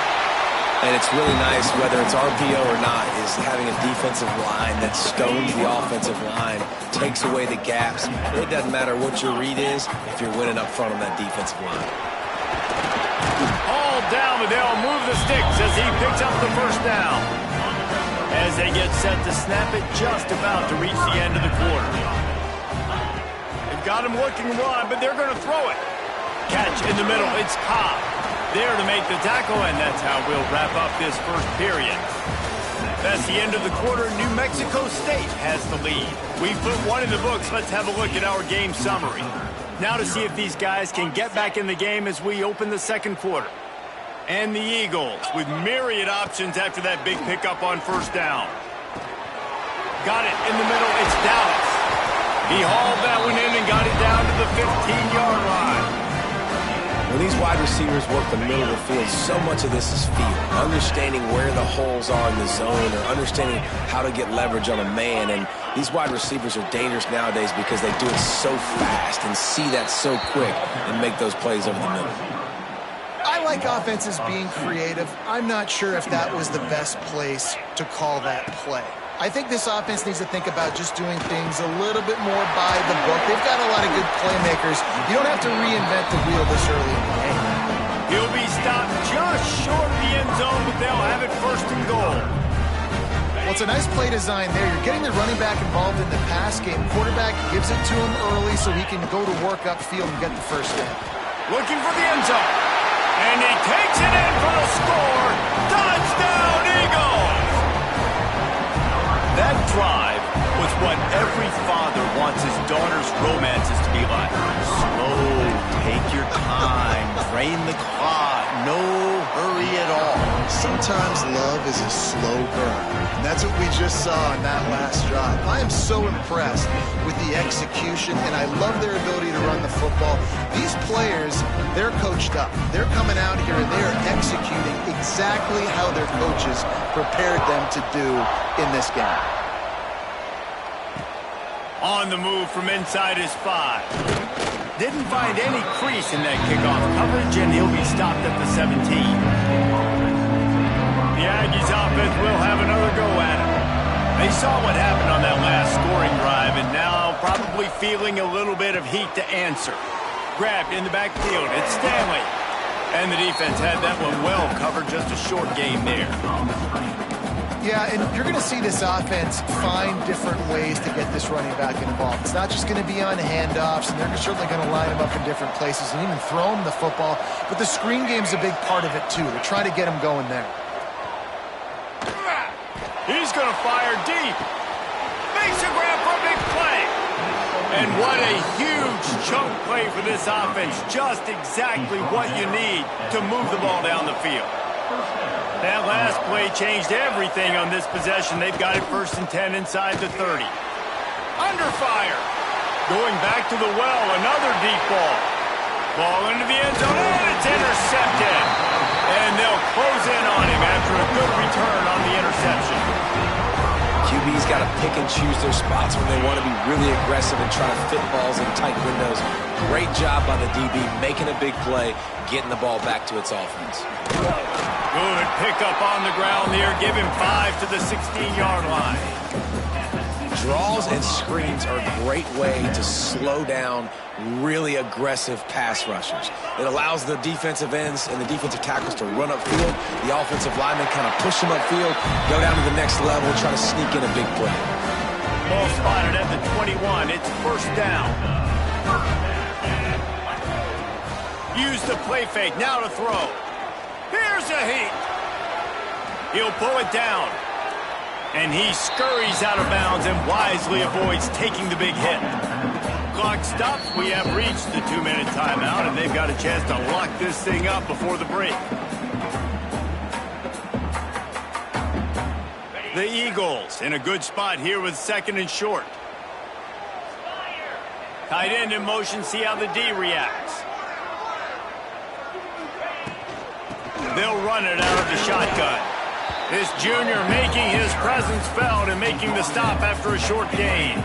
And it's really nice, whether it's RPO or not, is having a defensive line that stones the offensive line, takes away the gaps. It doesn't matter what your read is if you're winning up front on that defensive line. All down, but they'll move the sticks as he picks up the first down. As they get set to snap it, just about to reach the end of the quarter. They've got him looking wide, but they're going to throw it. Catch in the middle, it's Cobb. There to make the tackle, and that's how we'll wrap up this first period. That's the end of the quarter. New Mexico State has the lead. We've put one in the books. Let's have a look at our game summary. Now to see if these guys can get back in the game as we open the second quarter. And the Eagles with myriad options after that big pickup on first down. Got it in the middle. It's Dallas. He hauled that one in and got it down to the 15-yard line. When these wide receivers work the middle of the field, so much of this is feel. Understanding where the holes are in the zone or understanding how to get leverage on a man. And these wide receivers are dangerous nowadays because they do it so fast and see that so quick and make those plays over the middle. I like offenses being creative. I'm not sure if that was the best place to call that play. I think this offense needs to think about just doing things a little bit more by the book. They've got a lot of good playmakers. You don't have to reinvent the wheel this early in the game. He'll be stopped just short of the end zone, but they'll have it first and goal. Well, it's a nice play design there. You're getting the running back involved in the pass game. Quarterback gives it to him early so he can go to work upfield and get the first down. Looking for the end zone. And he takes it in for the score. Touchdown, Eagles! That drive was what every father wants his daughter's romances to be like. Slow, take your time, drain the clock, no hurry at all. Sometimes love is a slow burn, and that's what we just saw in that last drive. I am so impressed with the execution, and I love their ability to run the football. These players, they're coached up. They're coming out here, and they are executing exactly how their coaches prepared them to do in this game. On the move from inside his 5. Didn't find any crease in that kickoff coverage, and he'll be stopped at the 17. The Aggies offense will have another go at it. They saw what happened on that last scoring drive, and now probably feeling a little bit of heat to answer. Grabbed in the backfield. It's Stanley. And the defense had that one well covered. Just a short game there. Yeah, and you're going to see this offense find different ways to get this running back involved. It's not just going to be on handoffs, and they're certainly going to line him up in different places and even throw him the football. But the screen game's a big part of it, too. They're trying to get him going there. He's going to fire deep. Makes a grab for a big play. And what a huge chunk play for this offense. Just exactly what you need to move the ball down the field. That last play changed everything on this possession. They've got it first and 10 inside the 30. Under fire. Going back to the well, another deep ball. Ball into the end zone, and it's intercepted. And they'll close in on him after a good return on the interception. QB's got to pick and choose their spots when they want to be really aggressive and try to fit balls in tight windows. Great job by the DB making a big play, getting the ball back to its offense. Good pickup on the ground there. Give him 5 to the 16-yard line. Draws and screens are a great way to slow down really aggressive pass rushers. It allows the defensive ends and the defensive tackles to run upfield. The offensive linemen kind of push them upfield, go down to the next level, try to sneak in a big play. Ball spotted at the 21. It's first down. Use the play fake. Now to throw. Here's a heat. He'll pull it down. And he scurries out of bounds and wisely avoids taking the big hit. Clock stops. We have reached the 2-minute timeout, and they've got a chance to lock this thing up before the break. The Eagles in a good spot here with 2nd and short. Tight end in motion. See how the D reacts. They'll run it out of the shotgun. This junior making his presence felt and making the stop after a short gain.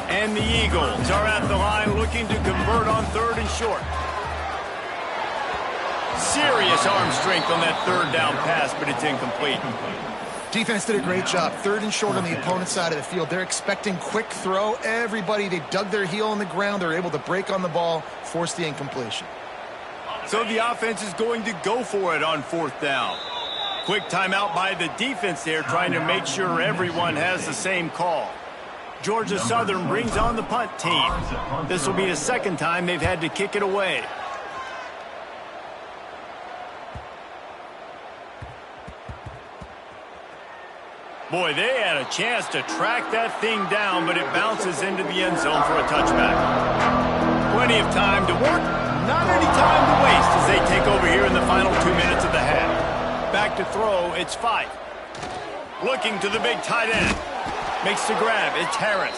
And the Eagles are at the line looking to convert on 3rd and short. Serious arm strength on that 3rd down pass, but it's incomplete. Defense did a great job. 3rd and short on the opponent's side of the field. They're expecting quick throw. Everybody, they dug their heel on the ground. They're able to break on the ball, force the incompletion. So the offense is going to go for it on 4th down. Quick timeout by the defense there, trying to make sure everyone has the same call. Georgia Southern brings on the punt team. This will be the 2nd time they've had to kick it away. Boy, they had a chance to track that thing down, but it bounces into the end zone for a touchback. Plenty of time to work, not any time to waste as they take over here in the final 2 minutes of the half. Back to throw, it's 5. Looking to the big tight end. Makes the grab, it's Harris.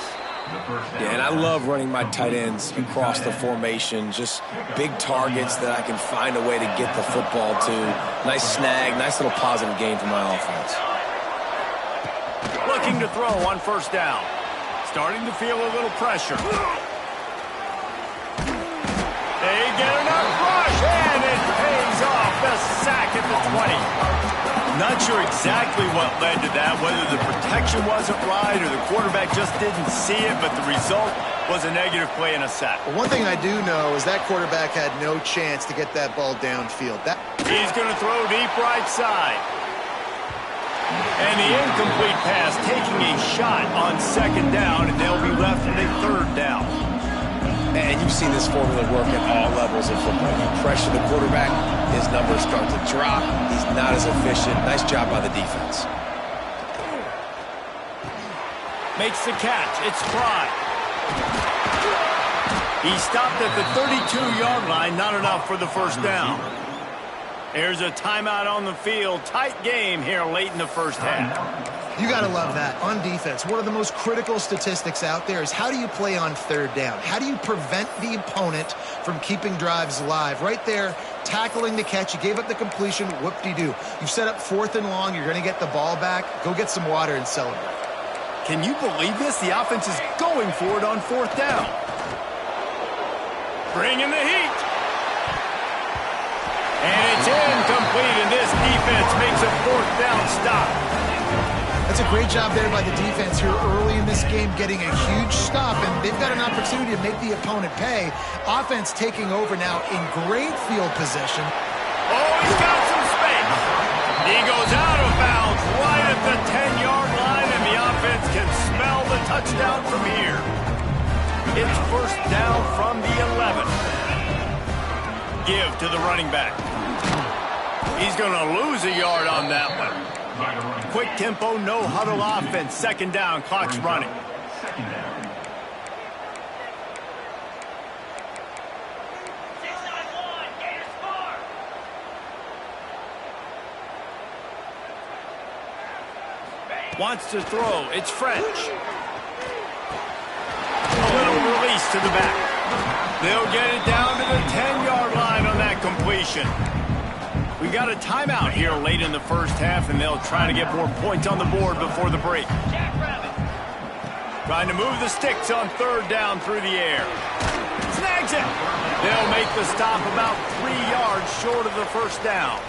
Yeah, and I love running my tight ends across the formation. Just big targets that I can find a way to get the football to. Nice snag, nice little positive gain for my offense. Looking to throw on 1st down. Starting to feel a little pressure. They get enough rush, and it pays off. The sack at the 20. Not sure exactly what led to that, whether the protection wasn't right or the quarterback just didn't see it, but the result was a negative play and a sack. Well, one thing I do know is that quarterback had no chance to get that ball downfield. He's going to throw deep right side. And the incomplete pass taking a shot on 2nd down, and they'll be left with a 3rd down. And you've seen this formula work at all levels of football. You pressure the quarterback, his numbers start to drop. He's not as efficient. Nice job by the defense. Makes the catch. It's Fry. He stopped at the 32-yard line. Not enough for the 1st down. There's a timeout on the field. Tight game here late in the 1st half. You got to love that. On defense, one of the most critical statistics out there is how do you play on 3rd down? How do you prevent the opponent from keeping drives alive? Right there, tackling the catch. You gave up the completion. Whoop-de-doo. You set up 4th and long. You're going to get the ball back. Go get some water and celebrate. Can you believe this? The offense is going for it on 4th down. Bringing the heat. And it's incomplete, and this defense makes a 4th down stop. That's a great job there by the defense here early in this game, getting a huge stop, and they've got an opportunity to make the opponent pay. Offense taking over now in great field position. Oh, he's got some space. He goes out of bounds right at the 10-yard line, and the offense can smell the touchdown from here. It's 1st down from the 11. Give to the running back. He's going to lose a yard on that one. Quick tempo, no huddle offense. 2nd down, clock's running. Wants to throw. It's French. A little release to the back. They'll get it down to the 10-yard line on that completion. We got a timeout here late in the first half, and they'll try to get more points on the board before the break. Trying to move the sticks on third down through the air. Snags it. They'll make the stop about 3 yards short of the first down.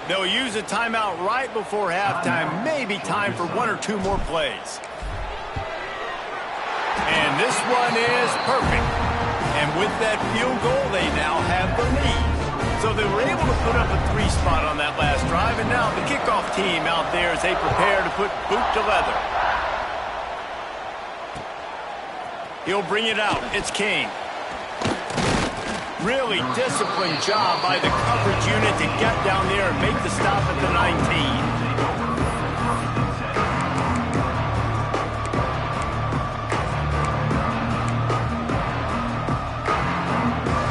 They'll use a timeout right before halftime. Maybe time for 1 or 2 more plays. And this one is perfect. And with that field goal, they now have the lead. So they were able to put up a 3-spot on that last drive, and now the kickoff team out there as they prepare to put boot to leather. He'll bring it out. It's King. Really disciplined job by the coverage unit to get down there and make the stop at the 19.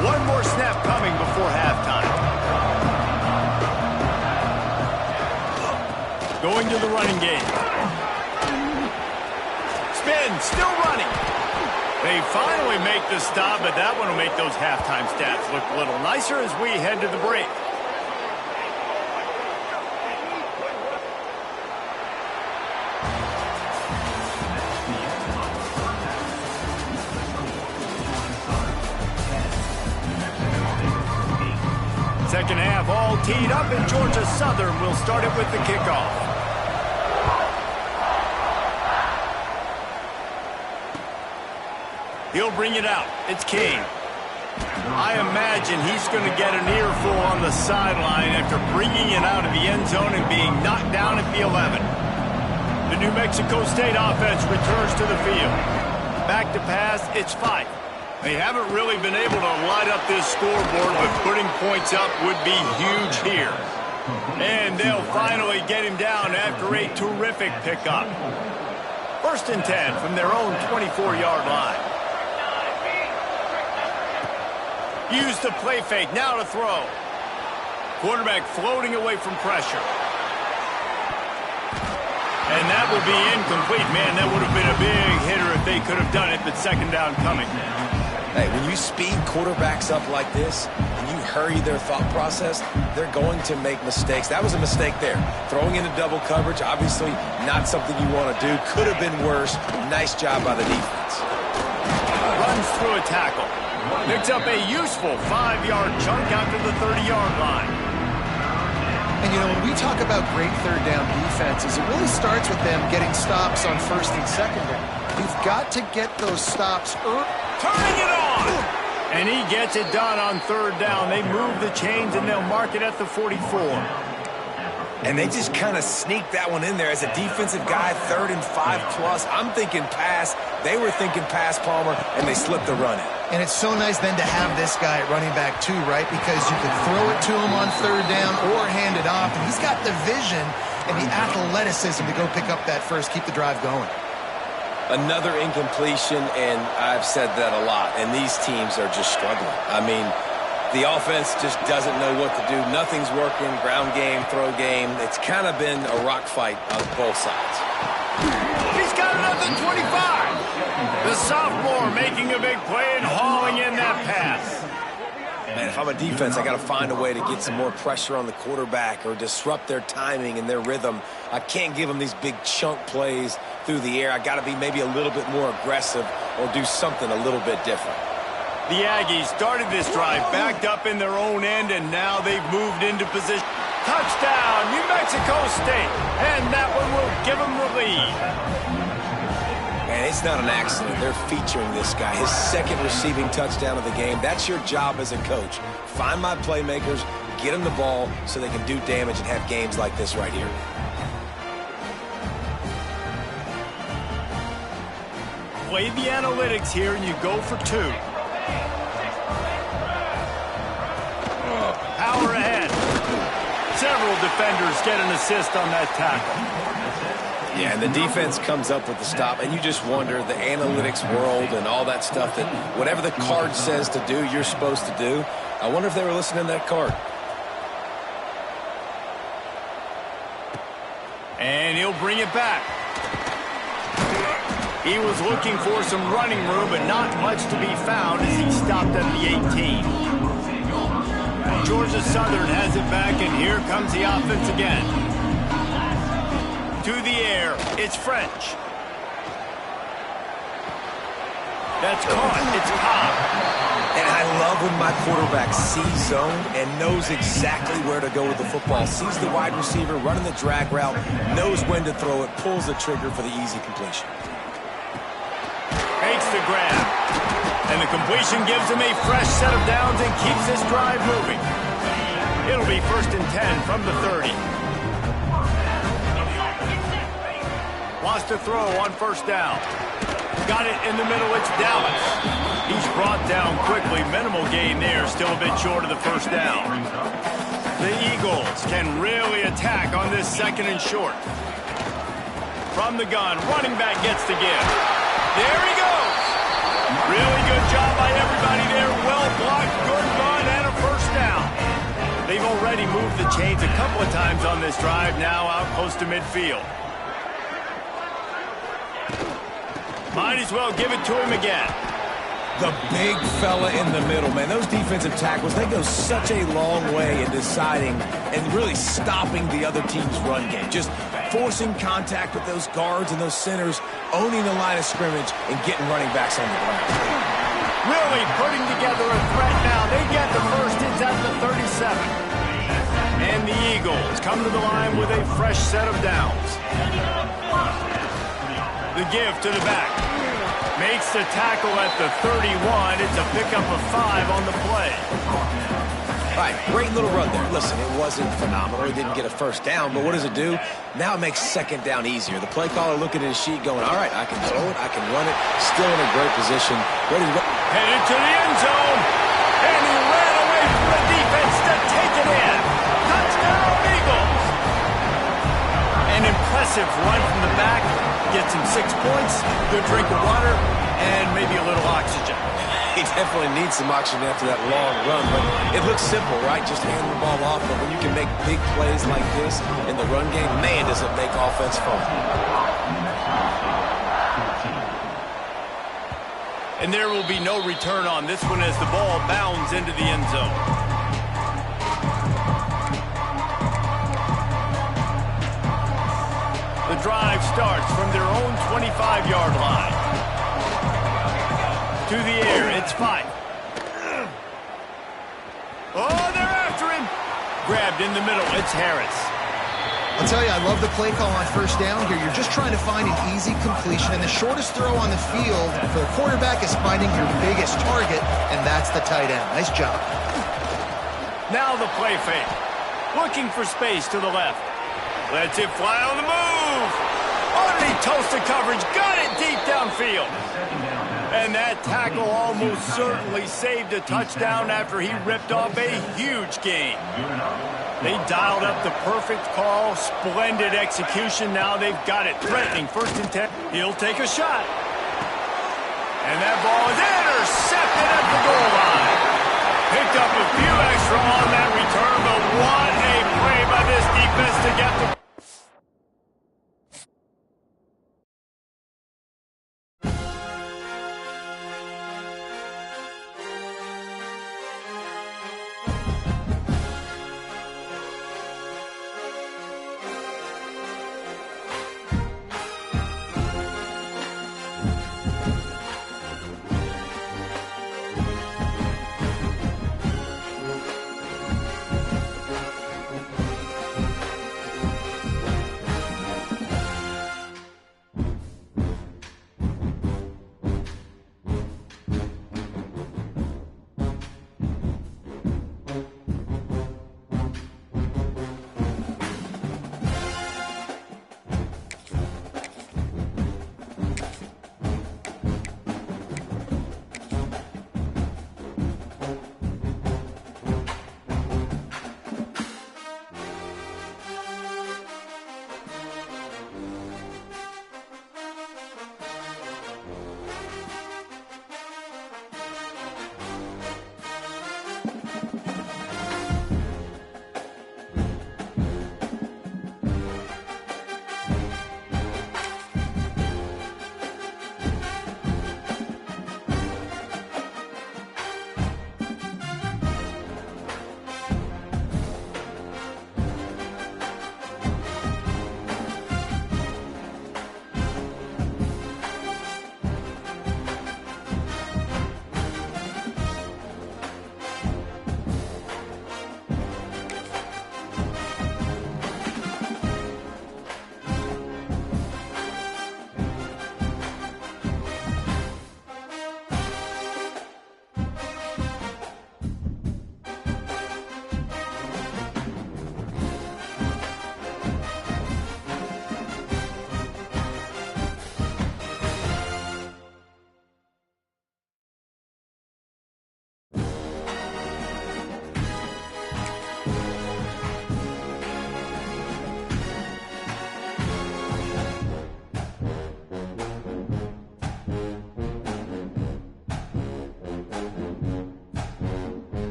One more snap coming before halftime. Going to the running game. Spin, still running. They finally make the stop, but that one will make those halftime stats look a little nicer as we head to the break. Second half all teed up, and Georgia Southern will start it with the kickoff. He'll bring it out. It's King. I imagine he's going to get an earful on the sideline after bringing it out of the end zone and being knocked down at the 11. The New Mexico State offense returns to the field. Back to pass, it's Fife. They haven't really been able to light up this scoreboard, but putting points up would be huge here. And they'll finally get him down after a terrific pickup. 1st and 10 from their own 24-yard line. Use the play fake, now to throw. Quarterback floating away from pressure. And that would be incomplete. Man, that would have been a big hitter if they could have done it, but second down coming. Hey, when you speed quarterbacks up like this, and you hurry their thought process, they're going to make mistakes. That was a mistake there. Throwing into double coverage, obviously not something you want to do. Could have been worse. Nice job by the defense. Runs through a tackle. Picks up a useful 5-yard chunk out to the 30-yard line. And, you know, when we talk about great third down defenses, it really starts with them getting stops on 1st and 2nd down. You've got to get those stops early. Turning it on! And he gets it done on 3rd down. They move the chains, and they'll mark it at the 44. And they just kind of sneaked that one in there. As a defensive guy, 3rd and 5+. I'm thinking pass. They were thinking pass, Palmer, and they slipped the run in. And it's so nice then to have this guy at running back too, right? Because you can throw it to him on 3rd down or hand it off. And he's got the vision and the athleticism to go pick up that first, keep the drive going. Another incompletion, and I've said that a lot, and these teams are just struggling. I mean, the offense just doesn't know what to do. Nothing's working, ground game, throw game. It's kind of been a rock fight on both sides. He's got it up at 25. The sophomore making a big play and hauling in that pass. Man, if I'm a defense, I got to find a way to get some more pressure on the quarterback or disrupt their timing and their rhythm. I can't give them these big chunk plays through the air. I got to be maybe a little bit more aggressive or do something a little bit different. The Aggies started this drive backed up in their own end, and now they've moved into position. Touchdown, New Mexico State, and that one will give them the lead. Man, it's not an accident. They're featuring this guy. His 2nd receiving touchdown of the game. That's your job as a coach. Find my playmakers, get them the ball so they can do damage and have games like this right here. Play the analytics here, and you go for 2. Power ahead. Several defenders get an assist on that tackle. Yeah, and the defense comes up with the stop, and you just wonder, the analytics world and all that stuff, that whatever the card says to do, you're supposed to do. I wonder if they were listening to that card. And he'll bring it back. He was looking for some running room, but not much to be found as he stopped at the 18. Georgia Southern has it back, and here comes the offense again. To the air, it's French. That's caught, it's Cobb. And I love when my quarterback sees zone and knows exactly where to go with the football. Sees the wide receiver running the drag route, knows when to throw it, pulls the trigger for the easy completion. Makes the grab. And the completion gives him a fresh set of downs and keeps this drive moving. It'll be 1st and 10 from the 30. Wants to throw on 1st down. Got it in the middle, it's Dallas. He's brought down quickly. Minimal gain there, still a bit short of the 1st down. The Eagles can really attack on this 2nd and short. From the gun, running back gets the give. There he goes. Really good job by everybody there. Well blocked, good run, and a 1st down. They've already moved the chains a couple of times on this drive, now out close to midfield. Might as well give it to him again. The big fella in the middle, man. Those defensive tackles, they go such a long way in deciding and really stopping the other team's run game. Just forcing contact with those guards and those centers, owning the line of scrimmage, and getting running backs on the ground. Really putting together a threat now. They get the 1st. It's at the 37. And the Eagles come to the line with a fresh set of downs. The give to the back. Makes the tackle at the 31. It's a pickup of 5 on the play. All right, great little run there. Listen, it wasn't phenomenal. He didn't get a 1st down, but what does it do? Now it makes 2nd down easier. The play caller looking at his sheet going, all right, I can throw it, I can run it. Still in a great position. Ready to go. Headed to the end zone. And he ran away from the defense to take it in. Touchdown, Eagles. An impressive run from the back. Gets him 6 points, good drink of water, and maybe a little oxygen. He definitely needs some oxygen after that long run, but it looks simple, right? Just hand the ball off, but when you can make big plays like this in the run game, man, does it make offense fun. And there will be no return on this one as the ball bounds into the end zone. The drive starts from their own 25-yard line. To the air, it's 5. Oh, they're after him. Grabbed in the middle, it's Harris. I'll tell you, I love the play call on 1st down here. You're just trying to find an easy completion, and the shortest throw on the field for the quarterback is finding your biggest target, and that's the tight end. Nice job. Now the play fake. Looking for space to the left. Lets it fly on the move. Underneath toasted coverage. Got it deep downfield. And that tackle almost certainly saved a touchdown after he ripped off a huge gain. They dialed up the perfect call. Splendid execution. Now they've got it. Threatening 1st and 10. He'll take a shot. And that ball is intercepted at the goal line. Picked up a few extra on that return, but what a play by this defense to get the...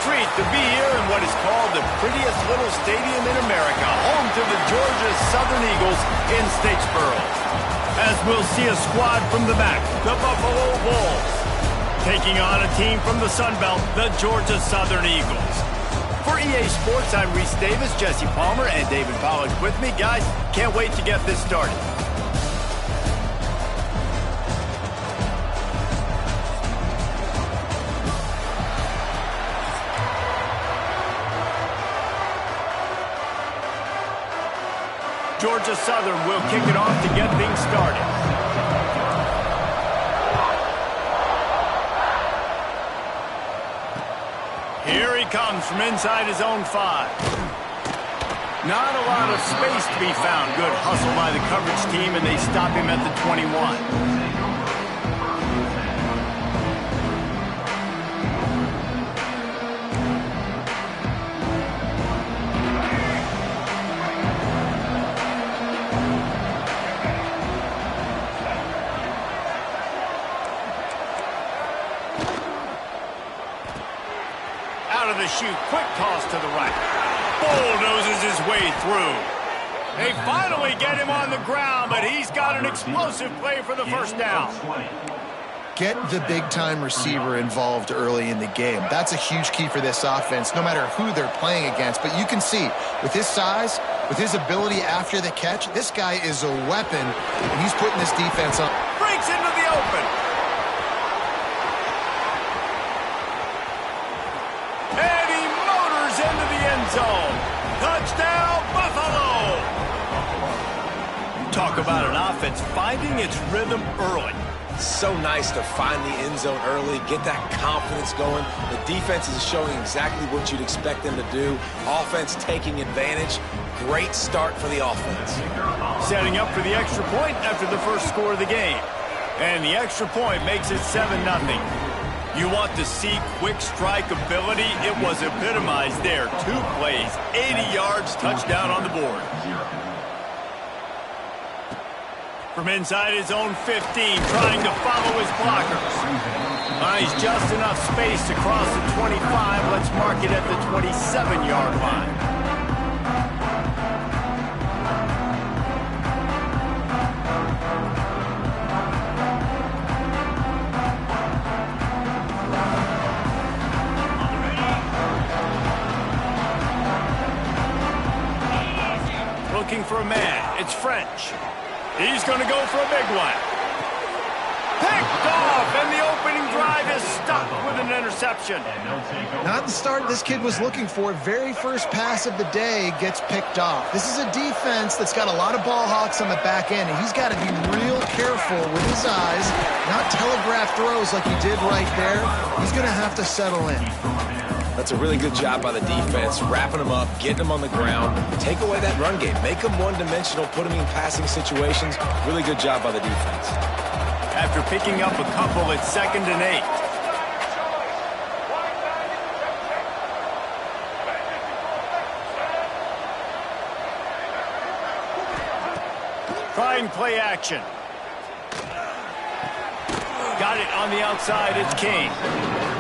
treat to be here in what is called the prettiest little stadium in America, home to the Georgia Southern Eagles in Statesboro. As we'll see a squad from the back, the Buffalo Bulls, taking on a team from the Sun Belt, the Georgia Southern Eagles. For EA Sports, I'm Reese Davis, Jesse Palmer, and David Pollack with me. Guys, can't wait to get this started. Georgia Southern will kick it off to get things started. Here he comes from inside his own 5. Not a lot of space to be found. Good hustle by the coverage team, and they stop him at the 21. The shoot, quick toss to the right. Bulldozes his way through. They finally get him on the ground, but he's got an explosive play for the first down. Get the big-time receiver involved early in the game. That's a huge key for this offense, no matter who they're playing against. But you can see, with his size, with his ability after the catch, this guy is a weapon, and he's putting this defense on. Breaks into the open. Into the end zone. Touchdown, Buffalo! Talk about an offense finding its rhythm early. So nice to find the end zone early, get that confidence going. The defense is showing exactly what you'd expect them to do. Offense taking advantage. Great start for the offense. Setting up for the extra point after the first score of the game. And the extra point makes it 7-0. You want to see quick strike ability? It was epitomized there. 2 plays, 80 yards, touchdown on the board. From inside his own 15, trying to follow his blockers. Finds just enough space to cross the 25. Let's mark it at the 27-yard line. Looking for a man. It's French. He's going to go for a big one. Picked off, and the opening drive is stuck with an interception. Not the start this kid was looking for. Very first pass of the day gets picked off. This is a defense that's got a lot of ball hawks on the back end, and he's got to be real careful with his eyes, not telegraph throws like he did right there. He's going to have to settle in. That's a really good job by the defense, wrapping them up, getting them on the ground, take away that run game, make them one-dimensional, put them in passing situations. Really good job by the defense. After picking up a couple, it's 2nd and 8. Trying play action. Got it on the outside, it's King.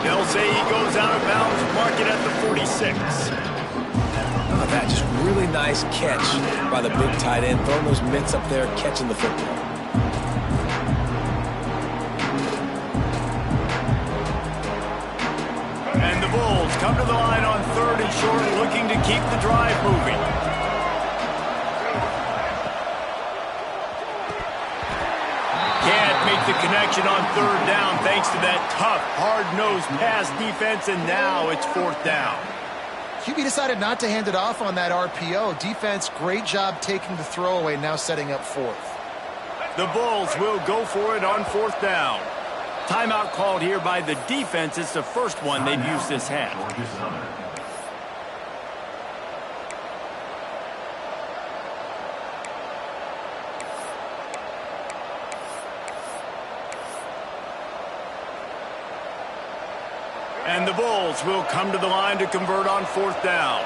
They'll say he goes out of bounds, mark it at the 46. That just really nice catch by the big tight end, throwing those mitts up there, catching the football. And the Bulls come to the line on 3rd and short, looking to keep the drive moving. Can't make the connection on 3rd down thanks to that tough, hard-nosed pass defense, and now it's 4th down. QB decided not to hand it off on that RPO. Defense, great job taking the throwaway, now setting up 4th. The Bulls will go for it on 4th down. Timeout called here by the defense. It's the first one they've used this half. And the Bulls will come to the line to convert on 4th down.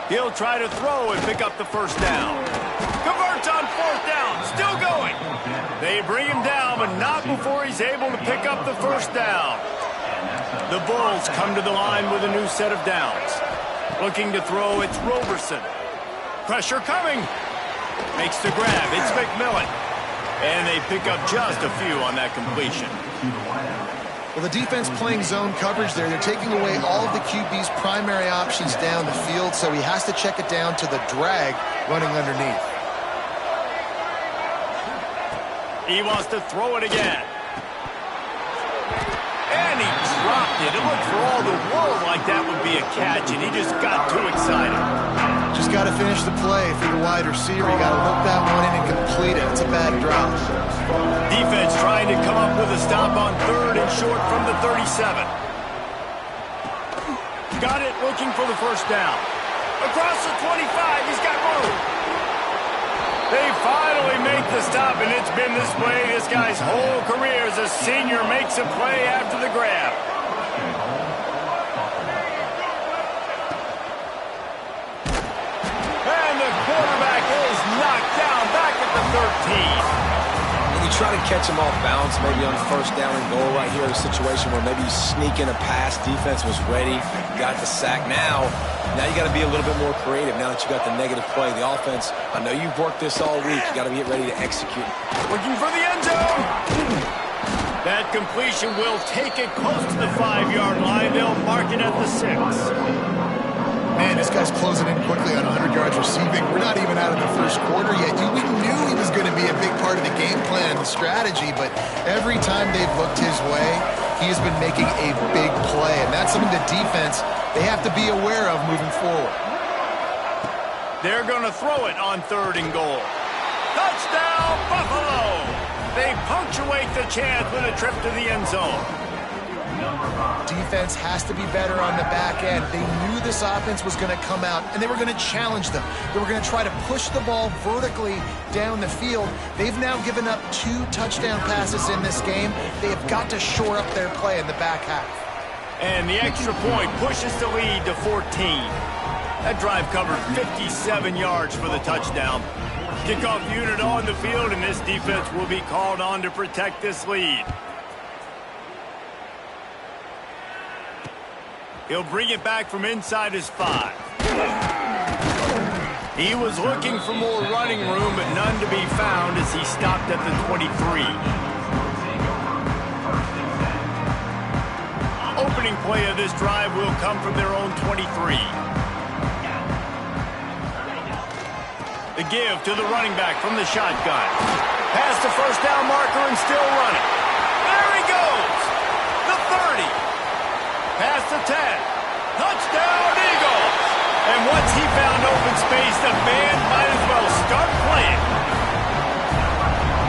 He'll try to throw and pick up the first down. Converts on 4th down. Still going. They bring him down, but not before he's able to pick up the first down. The Bulls come to the line with a new set of downs. Looking to throw, it's Roberson. Pressure coming. Makes the grab. It's McMillan. And they pick up just a few on that completion. Well, the defense playing zone coverage there. They're taking away all of the QB's primary options down the field, so he has to check it down to the drag running underneath. He wants to throw it again. And he dropped it. It looked for all the world like that would be a catch, and he just got too excited. Just got to finish the play. If you're the wide receiver, you got to hook that one in and complete it. It's a bad drop. Defense trying to come up with a stop on 3rd and short from the 37. Got it, looking for the first down. Across the 25, he's got room. They finally make the stop, and it's been this way this guy's whole career as a senior makes a play after the grab. And the quarterback is knocked down back at the 13. You try to catch him off balance, maybe on 1st down and goal right here in a situation where maybe you sneak in a pass, defense was ready, got the sack. Now you got to be a little bit more creative now that you got the negative play. The offense, I know you've worked this all week. You got to get ready to execute. Looking for the end zone. That completion will take it close to the 5-yard line. They'll mark it at the 6. Man, this guy's closing in quickly on 100 yards receiving. We're not even out of the first quarter yet. We knew he was going to be a big part of the game plan and the strategy, but every time they've looked his way, he has been making a big play, and that's something the defense, they have to be aware of moving forward. They're going to throw it on 3rd and goal. Touchdown, Buffalo! They punctuate the chance with a trip to the end zone. Defense has to be better on the back end. They knew this offense was going to come out, and they were going to challenge them. They were going to try to push the ball vertically down the field. They've now given up 2 touchdown passes in this game. They have got to shore up their play in the back half. And the extra point pushes the lead to 14. That drive covered 57 yards for the touchdown. Kickoff unit on the field, and this defense will be called on to protect this lead. He'll bring it back from inside his 5. He was looking for more running room, but none to be found as he stopped at the 23. Opening play of this drive will come from their own 23. The give to the running back from the shotgun. Past the first down marker and still running. There he goes! The 30. Past the 10. Touchdown, Eagles! And once he found open space, the band might as well start playing.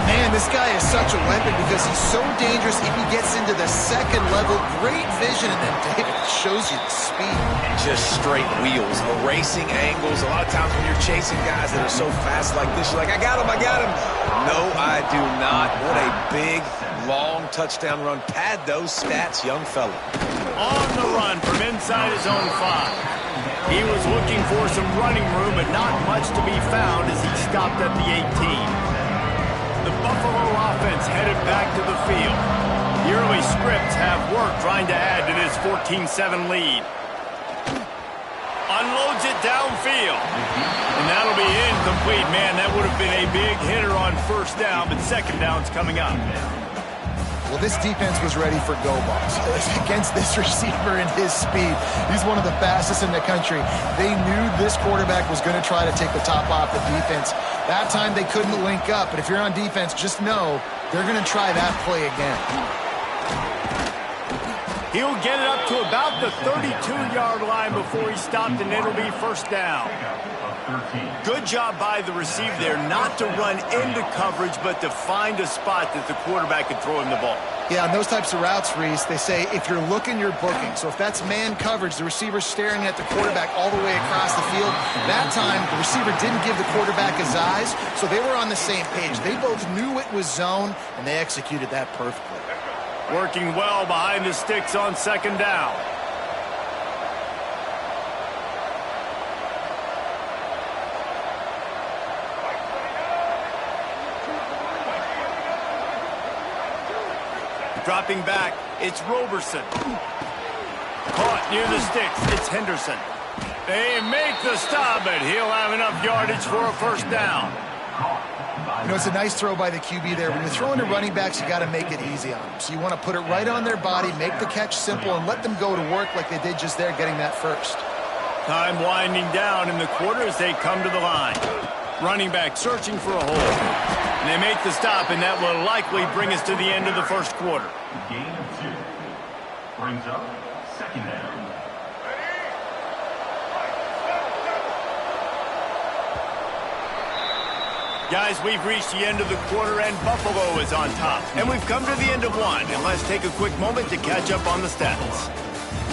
Man, this guy is such a weapon because he's so dangerous if he gets into the 2nd level. Great vision, and then David shows you the speed. Just straight wheels, erasing angles. A lot of times when you're chasing guys that are so fast like this, you're like, I got him. No, I do not. What a big, long touchdown run. Pad those stats, young fella. On the run from inside his own 5. He was looking for some running room, but not much to be found as he stopped at the 18. The Buffalo offense headed back to the field. The early scripts have worked trying to add to this 14-7 lead. Unloads it downfield. And that'll be incomplete. Man, that would have been a big hitter on 1st down, but 2nd down's coming up. Well, this defense was ready for go balls against this receiver and his speed. He's one of the fastest in the country. They knew this quarterback was going to try to take the top off the defense. That time they couldn't link up, but if you're on defense, just know they're going to try that play again. He'll get it up to about the 32-yard line before he stopped, and it'll be 1st down. Good job by the receiver there not to run into coverage, but to find a spot that the quarterback could throw him the ball. Yeah, on those types of routes, Reese, they say if you're looking, you're booking. So if that's man coverage, the receiver's staring at the quarterback all the way across the field. That time, the receiver didn't give the quarterback his eyes, so they were on the same page. They both knew it was zone, and they executed that perfectly. Working well behind the sticks on 2nd down. Dropping back, it's Roberson. Caught near the sticks, it's Henderson. They make the stop, but he'll have enough yardage for a first down. You know, it's a nice throw by the QB there. When you're throwing to running backs, you got to make it easy on them. So you want to put it right on their body, make the catch simple, and let them go to work like they did just there, getting that first. Time winding down in the quarter as they come to the line. Running back searching for a hole. And they make the stop, and that will likely bring us to the end of the first quarter. Gain of 2. Brings up second down. Guys, we've reached the end of the quarter, and Buffalo is on top. And we've come to the end of one, and let's take a quick moment to catch up on the stats.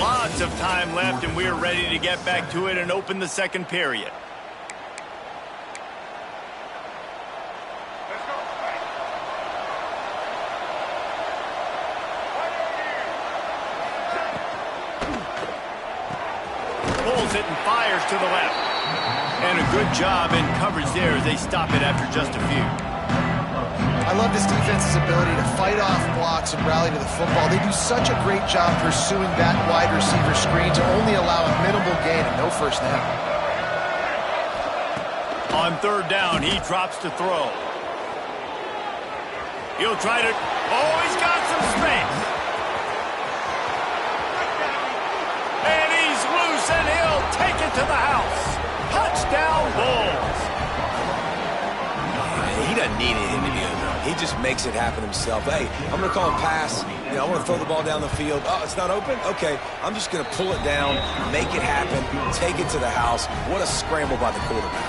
Lots of time left, and we're ready to get back to it and open the second period. Pulls it and fires to the left. And a good job in coverage there as they stop it after just a few. I love this defense's ability to fight off blocks and rally to the football. They do such a great job pursuing that wide receiver screen to only allow a minimal gain and no first down. On third down, he drops to throw. He'll try to... Oh, he's got some space. And he's loose, and he'll take it to the house. Touchdown, Bulls. He doesn't need anything to be open. He just makes it happen himself. Hey, I'm going to call a pass. You know, I want to throw the ball down the field. Oh, it's not open? Okay. I'm just going to pull it down, make it happen, take it to the house. What a scramble by the quarterback.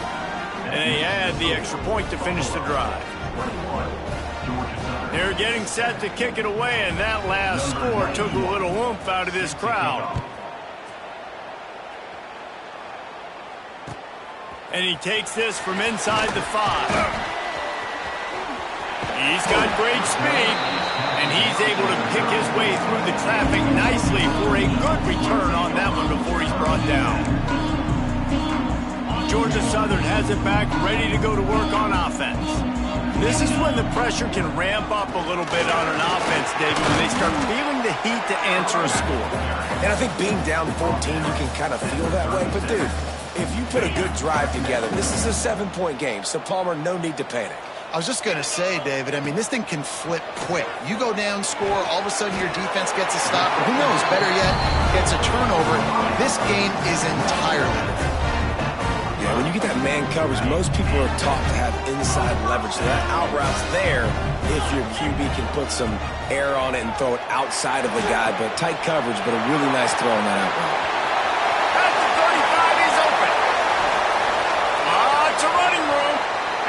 And they add the extra point to finish the drive. They're getting set to kick it away, and that last score took a little oomph out of this crowd. And he takes this from inside the 5. He's got great speed, and he's able to pick his way through the traffic nicely for a good return on that one before he's brought down. Georgia Southern has it back, ready to go to work on offense. This is when the pressure can ramp up a little bit on an offense, David, when they start feeling the heat to answer a score. And I think being down 14, you can kind of feel that way. But, dude, if you put a good drive together, this is a 7-point game, so Palmer, no need to panic. I was just going to say, David, I mean, this thing can flip quick. You go down, score, all of a sudden your defense gets a stop, or who knows, better yet, gets a turnover. This game is entirely different. Yeah, when you get that man coverage, most people are taught to have inside leverage. So that out route's there if your QB can put some air on it and throw it outside of the guy. But tight coverage, but a really nice throw on that out route. At the 35, he's open. It's a running room.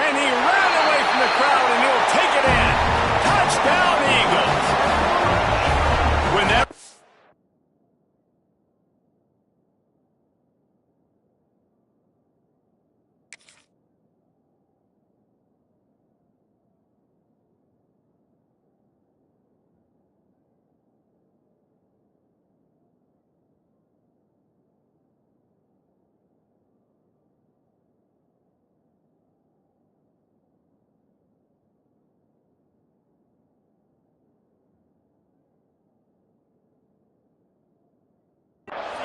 And he ran away from the crowd, and he'll take it in. Touchdown, Eagles. Whenever...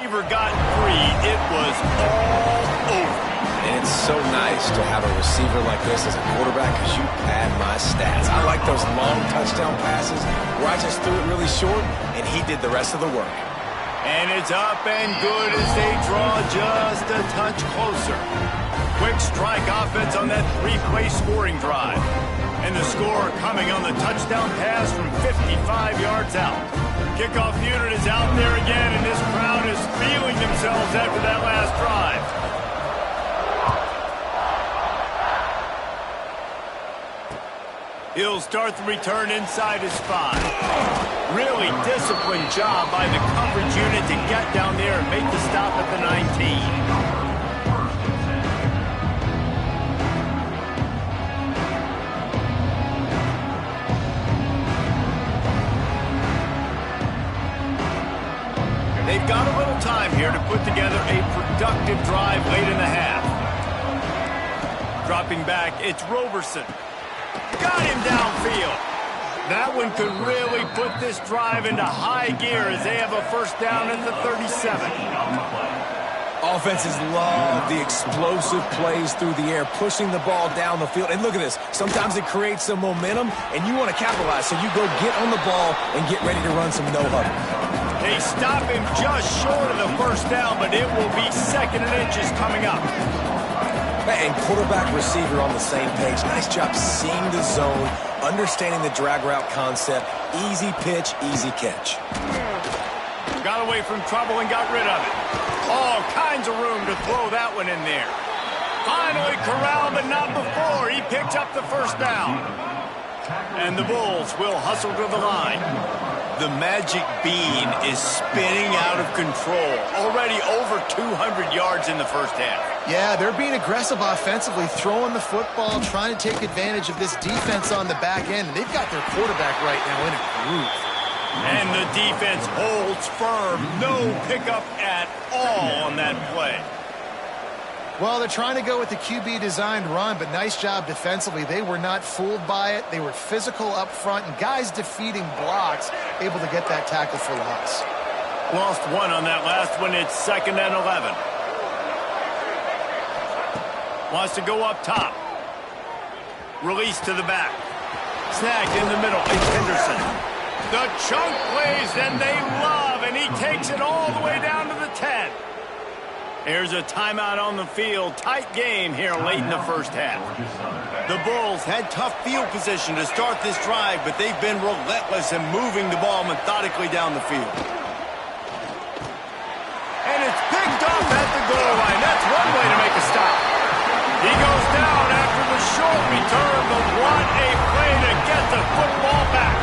receiver got free, it was all over. And it's so nice to have a receiver like this as a quarterback because you pad my stats. I like those long touchdown passes where I just threw it really short and he did the rest of the work. And it's up and good as they draw just a touch closer. Quick strike offense on that 3-play scoring drive. And the score coming on the touchdown pass from 55 yards out. Kickoff unit is out there again, and this crowd is feeling themselves after that last drive. He'll start the return inside his 5. Really disciplined job by the coverage unit to get down there and make the stop at the 19. They've got a little time here to put together a productive drive late in the half. Dropping back, it's Roberson. Got him downfield. That one could really put this drive into high gear as they have a first down at the 37. Offenses love the explosive plays through the air, pushing the ball down the field. And look at this. Sometimes it creates some momentum, and you want to capitalize. So you go get on the ball and get ready to run some no-huddle. They stop him just short of the first down, but it will be 2nd and inches coming up. And quarterback receiver on the same page. Nice job seeing the zone, understanding the drag route concept. Easy pitch, easy catch. Got away from trouble and got rid of it. All kinds of room to throw that one in there. Finally corralled, but not before. He picks up the first down. And the Bulls will hustle to the line. The magic bean is spinning out of control. Already over 200 yards in the first half. Yeah, they're being aggressive offensively, throwing the football, trying to take advantage of this defense on the back end. And they've got their quarterback right now in a groove. And the defense holds firm. No pickup at all on that play. Well, they're trying to go with the QB-designed run, but nice job defensively. They were not fooled by it. They were physical up front, and guys defeating blocks, able to get that tackle for loss. Lost one on that last one. It's 2nd and 11. Wants to go up top. Release to the back. Snagged in the middle. It's Henderson. The chunk plays that they love, and he takes it all the way down to the 10. Here's a timeout on the field. Tight game here late in the first half. The Bulls had tough field position to start this drive, but they've been relentless in moving the ball methodically down the field. And it's picked off at the goal line. That's one way to make a stop. He goes down after the short return, but what a play to get the football back.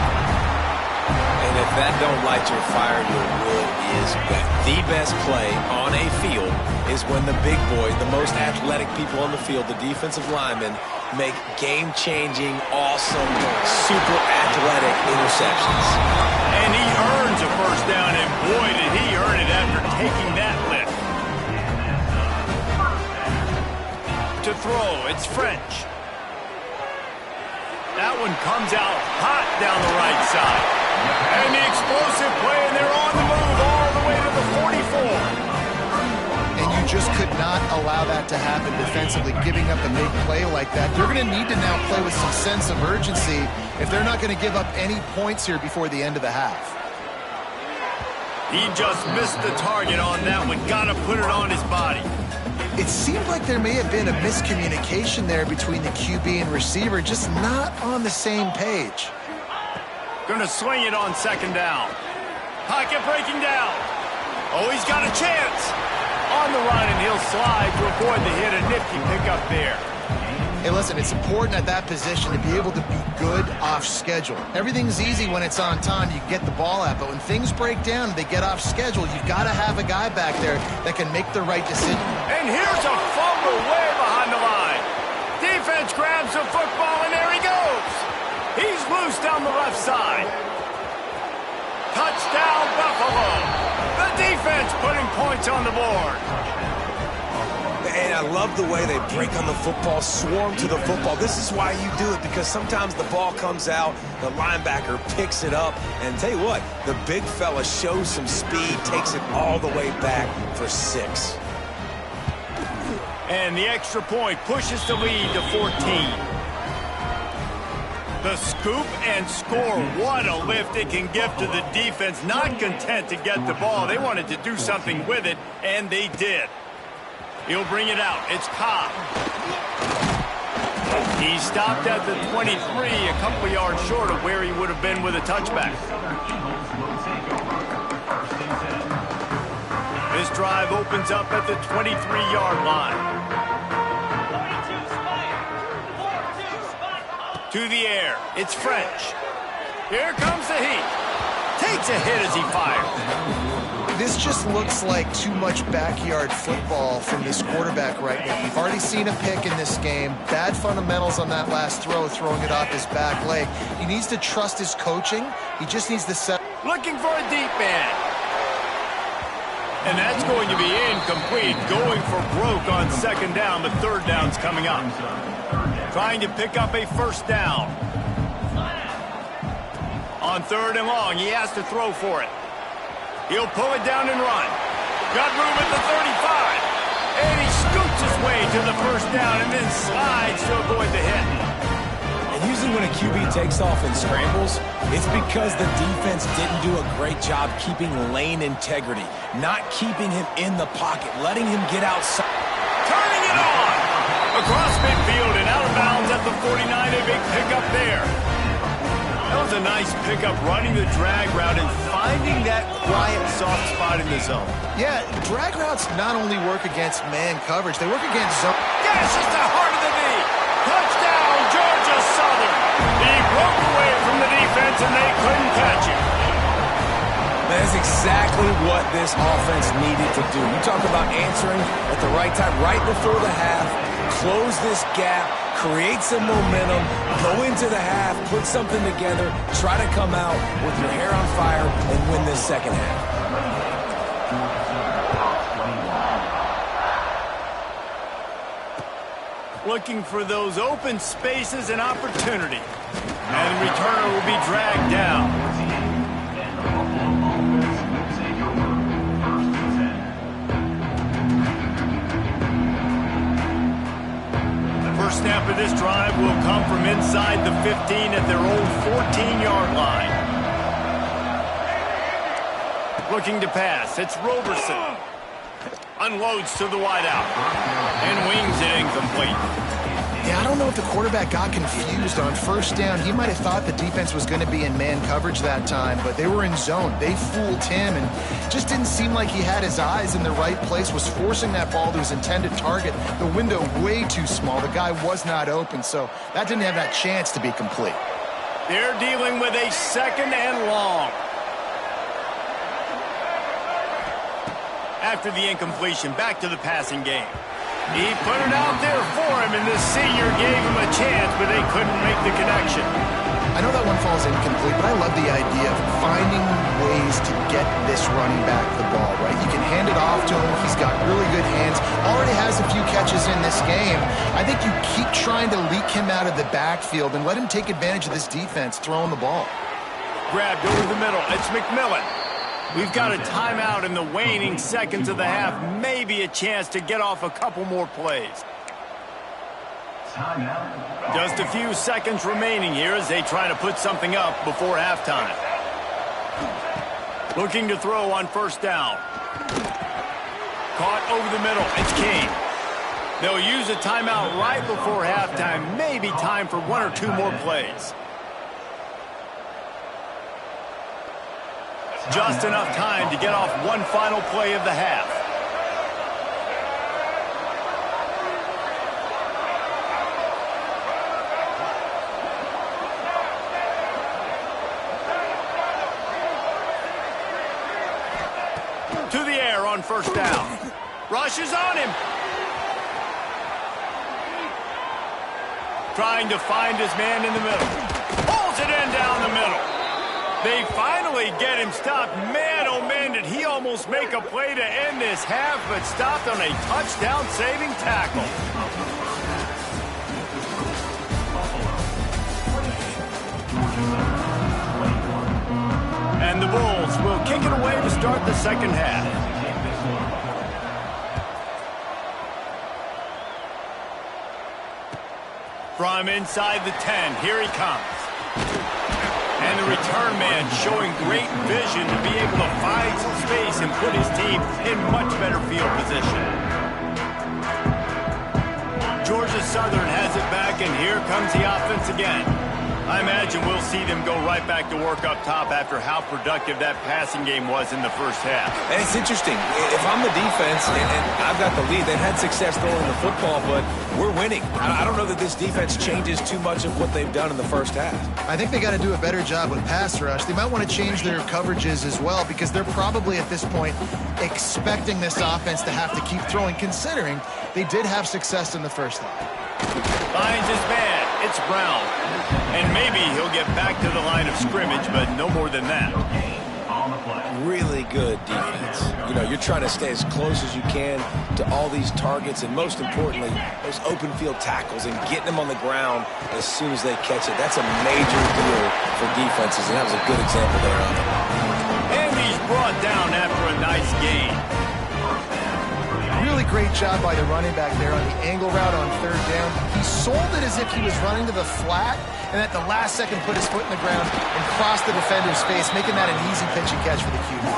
And if that don't light your fire, your wood is wet. The best play on a field is when the big boys, the most athletic people on the field, the defensive linemen, make game-changing, awesome, super athletic interceptions. And he earns a first down, and boy, did he earn it after taking that lift. To throw, it's French. That one comes out hot down the right side. And the explosive play, and they're on the move all the way to the 44. And you just could not allow that to happen defensively, giving up a big play like that. They're going to need to now play with some sense of urgency if they're not going to give up any points here before the end of the half. He just missed the target on that one. Got to put it on his body. It seemed like there may have been a miscommunication there between the QB and receiver, just not on the same page. Going to swing it on 2nd down. Pocket breaking down. Oh, he's got a chance. On the run, and he'll slide to avoid the hit. A nifty pickup there. Hey, listen, it's important at that position to be able to be good off schedule. Everything's easy when it's on time. You get the ball out. But when things break down, they get off schedule, you've got to have a guy back there that can make the right decision. And here's a fumble way behind the line. Defense grabs the football, and there he goes. He's loose down the left side. Touchdown, Buffalo. The defense putting points on the board. And I love the way they break on the football, swarm to the football. This is why you do it, because sometimes the ball comes out, the linebacker picks it up, and tell you what, the big fella shows some speed, takes it all the way back for 6. And the extra point pushes the lead to 14. The scoop and score. What a lift it can give to the defense. Not content to get the ball. They wanted to do something with it, and they did. He'll bring it out. It's Cobb. He stopped at the 23, a couple of yards short of where he would have been with a touchback. This drive opens up at the 23-yard line. To the air. It's French. Here comes the heat. Takes a hit as he fires. This just looks like too much backyard football from this quarterback right now. We've already seen a pick in this game. Bad fundamentals on that last throw, throwing it off his back leg. He needs to trust his coaching. He just needs to set. Looking for a deep man. And that's going to be incomplete. Going for broke on 2nd down, but 3rd down's coming up. Trying to pick up a 1st down. On 3rd and long, he has to throw for it. He'll pull it down and run. Got room at the 35. And he scoots his way to the first down and then slides to avoid the hit. And usually when a QB takes off and scrambles, it's because the defense didn't do a great job keeping lane integrity, not keeping him in the pocket, letting him get outside. Turning it on! Across midfield and out of bounds at the 49, a big pickup there. That was a nice pickup, running the drag route and finding that quiet, soft spot in the zone. Yeah, drag routes not only work against man coverage, they work against zone. Yes, just the heart of the knee. Touchdown, Georgia Southern. He broke away from the defense and they couldn't catch him. That is exactly what this offense needed to do. You talk about answering at the right time, right before the half, close this gap, create some momentum, go into the half, put something together, try to come out with your hair on fire and win this second half. Looking for those open spaces and opportunity. And the returner will be dragged down. First snap of this drive will come from inside the 15 at their own 14-yard line. Looking to pass, it's Roberson. Unloads to the wideout and wings it incomplete. Yeah, I don't know if the quarterback got confused on first down. He might have thought the defense was going to be in man coverage that time, but they were in zone. They fooled him and just didn't seem like he had his eyes in the right place, was forcing that ball to his intended target. The window way too small. The guy was not open, so that didn't have that chance to be complete. They're dealing with a 2nd and long. After the incompletion, back to the passing game. He put it out there for him, and the senior gave him a chance, but they couldn't make the connection. I know that one falls incomplete, but I love the idea of finding ways to get this running back the ball, right? You can hand it off to him. He's got really good hands. Already has a few catches in this game. I think you keep trying to leak him out of the backfield and let him take advantage of this defense throwing the ball. Grabbed over the middle. It's McMillan. We've got a timeout in the waning seconds of the half. Maybe a chance to get off a couple more plays. Just a few seconds remaining here as they try to put something up before halftime. Looking to throw on first down. Caught over the middle. It's King. They'll use a timeout right before halftime. Maybe time for 1 or 2 more plays. Just enough time to get off one final play of the half. To the air on first down. Rushes on him. Trying to find his man in the middle. Pulls it in down the middle. They finally get him stopped. Man, oh man, did he almost make a play to end this half, but stopped on a touchdown-saving tackle. And the Bulls will kick it away to start the second half. From inside the 10, here he comes. And the return man showing great vision to be able to find some space and put his team in much better field position. Georgia Southern has it back, and here comes the offense again. I imagine we'll see them go right back to work up top after how productive that passing game was in the first half. And it's interesting. If I'm the defense and I've got the lead, they've had success throwing the football, but we're winning. I don't know that this defense changes too much of what they've done in the first half. I think they got to do a better job with pass rush. They might want to change their coverages as well, because they're probably at this point expecting this offense to have to keep throwing, considering they did have success in the first half. Finds his man. It's Brown. And maybe he'll get back to the line of scrimmage, but no more than that. on the play. Really good defense. You know, you're trying to stay as close as you can to all these targets, and most importantly, those open field tackles and getting them on the ground as soon as they catch it. That's a major deal for defenses, and that was a good example there of it. And he's brought down after a nice gain. Really great job by the running back there on the angle route on third down. He sold it as if he was running to the flat, and at the last second put his foot in the ground and crossed the defender's face, making that an easy pitch and catch for the QB.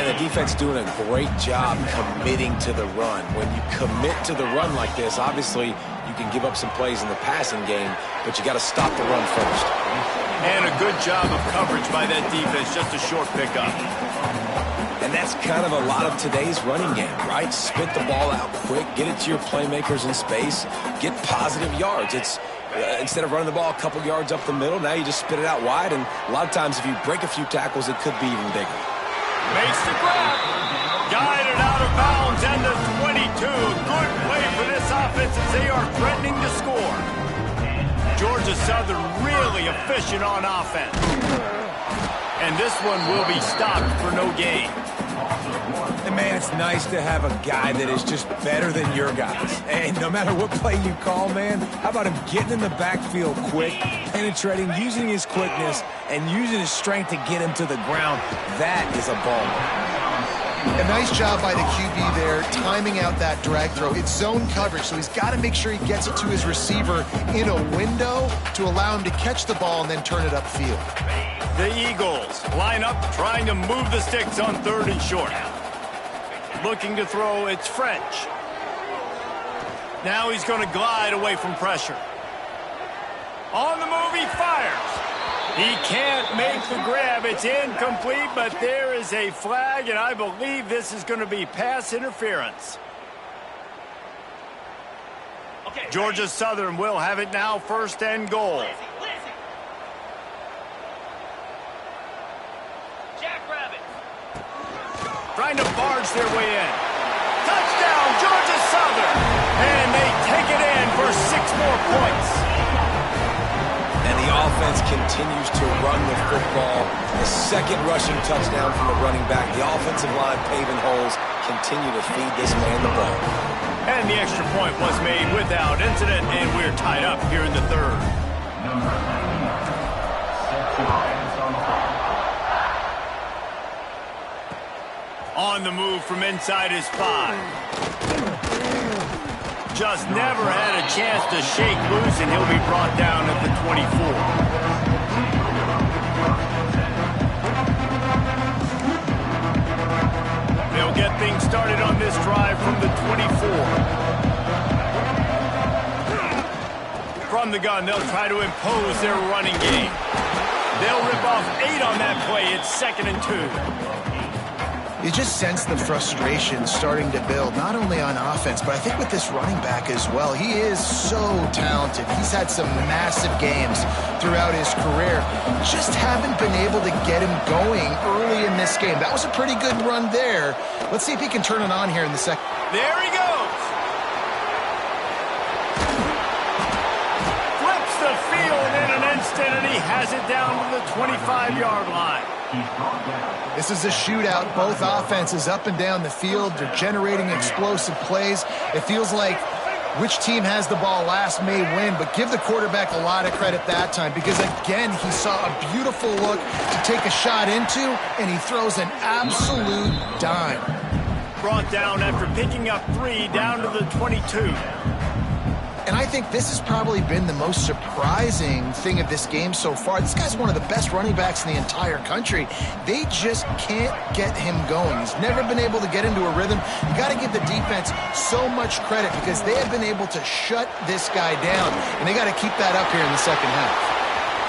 And the defense doing a great job committing to the run. When you commit to the run like this, obviously you can give up some plays in the passing game, but you got to stop the run first. And a good job of coverage by that defense, just a short pickup. And that's kind of a lot of today's running game, right? Spit the ball out quick, get it to your playmakers in space, get positive yards. It's instead of running the ball a couple yards up the middle, now you just spit it out wide, and a lot of times if you break a few tackles, it could be even bigger. Makes the grab. Guided out of bounds, and the 22. Good play for this offense as they are threatening to score. Georgia Southern really efficient on offense. And this one will be stopped for no gain. And man, it's nice to have a guy that is just better than your guys. And no matter what play you call, man, how about him getting in the backfield quick, penetrating, using his quickness, and using his strength to get him to the ground? That is a ball. A nice job by the QB there, timing out that drag throw. It's zone coverage, so he's got to make sure he gets it to his receiver in a window to allow him to catch the ball and then turn it upfield. The Eagles line up, trying to move the sticks on third and short. Looking to throw, it's French. Now he's going to glide away from pressure. On the move, he fires. He can't make the grab. It's incomplete, but there is a flag, and I believe this is going to be pass interference. Georgia Southern will have it now, first and goal. Trying to barge their way in. Touchdown, Georgia Southern! And they take it in for 6 more points. And the offense continues to run the football. The second rushing touchdown from the running back. The offensive line paving holes, continue to feed this man the ball. And the extra point was made without incident, and we're tied up here in the third. Number 99, set to hands on the play. On the move from inside his 5. Just never had a chance to shake loose, and he'll be brought down at the 24. They'll get things started on this drive from the 24. From the gun, they'll try to impose their running game. They'll rip off 8 on that play. It's 2nd and 2. You just sense the frustration starting to build, not only on offense, but I think with this running back as well. He is so talented. He's had some massive games throughout his career. Just haven't been able to get him going early in this game. That was a pretty good run there. Let's see if he can turn it on here in the second. There he goes. Flips the field in an instant, and he has it down to the 25-yard line. This is a shootout. Both offenses up and down the field. They're generating explosive plays. It feels like which team has the ball last may win, but give the quarterback a lot of credit that time because, again, he saw a beautiful look to take a shot into, and he throws an absolute dime. Brought down after picking up 3 down to the 22. And I think this has probably been the most surprising thing of this game so far. This guy's one of the best running backs in the entire country. They just can't get him going. He's never been able to get into a rhythm. You got to give the defense so much credit because they have been able to shut this guy down, and they got to keep that up here in the second half.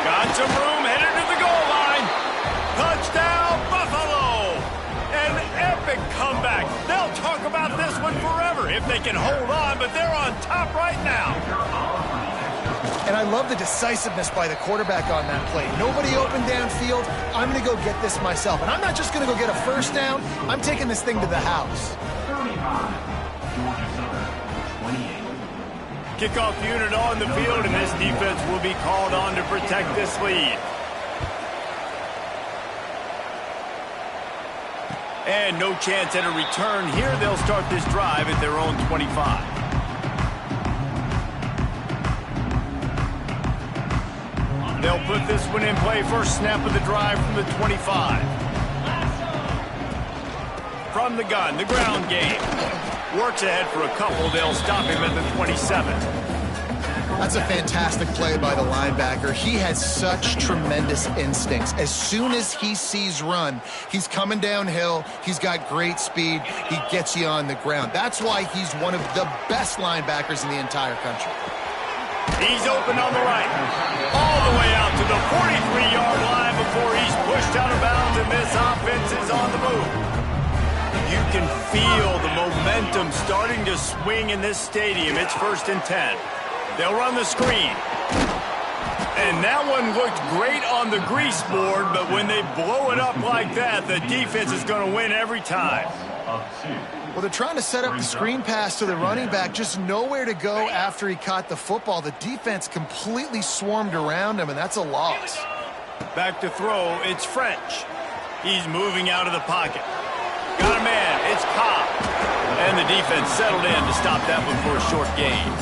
Got some room, headed to the goal line. Touchdown, Buffalo! An epic comeback. They'll talk about this one forever if they can hold on, but they're on top right now. And I love the decisiveness by the quarterback on that play. Nobody open downfield. I'm going to go get this myself. And I'm not just going to go get a first down. I'm taking this thing to the house. 35, Georgia Southern, 28. Kickoff unit on the field, and this defense will be called on to protect this lead. And no chance at a return here. They'll start this drive at their own 25. They'll put this one in play. First snap of the drive from the 25. From the gun, the ground game. Works ahead for a couple. They'll stop him at the 27. That's a fantastic play by the linebacker. He has such tremendous instincts. As soon as he sees run, he's coming downhill. He's got great speed. He gets you on the ground. That's why he's one of the best linebackers in the entire country. He's open on the right. All the way out to the 43-yard line before he's pushed out of bounds, and this offense is on the move. You can feel the momentum starting to swing in this stadium. It's 1st and 10. They'll run the screen. And that one looked great on the grease board, but when they blow it up like that, the defense is going to win every time. Well, they're trying to set up the screen pass to the running back, just nowhere to go after he caught the football. The defense completely swarmed around him, and that's a loss. Back to throw, it's French. He's moving out of the pocket. Got a man, it's Cobb. And the defense settled in to stop that one for a short gain.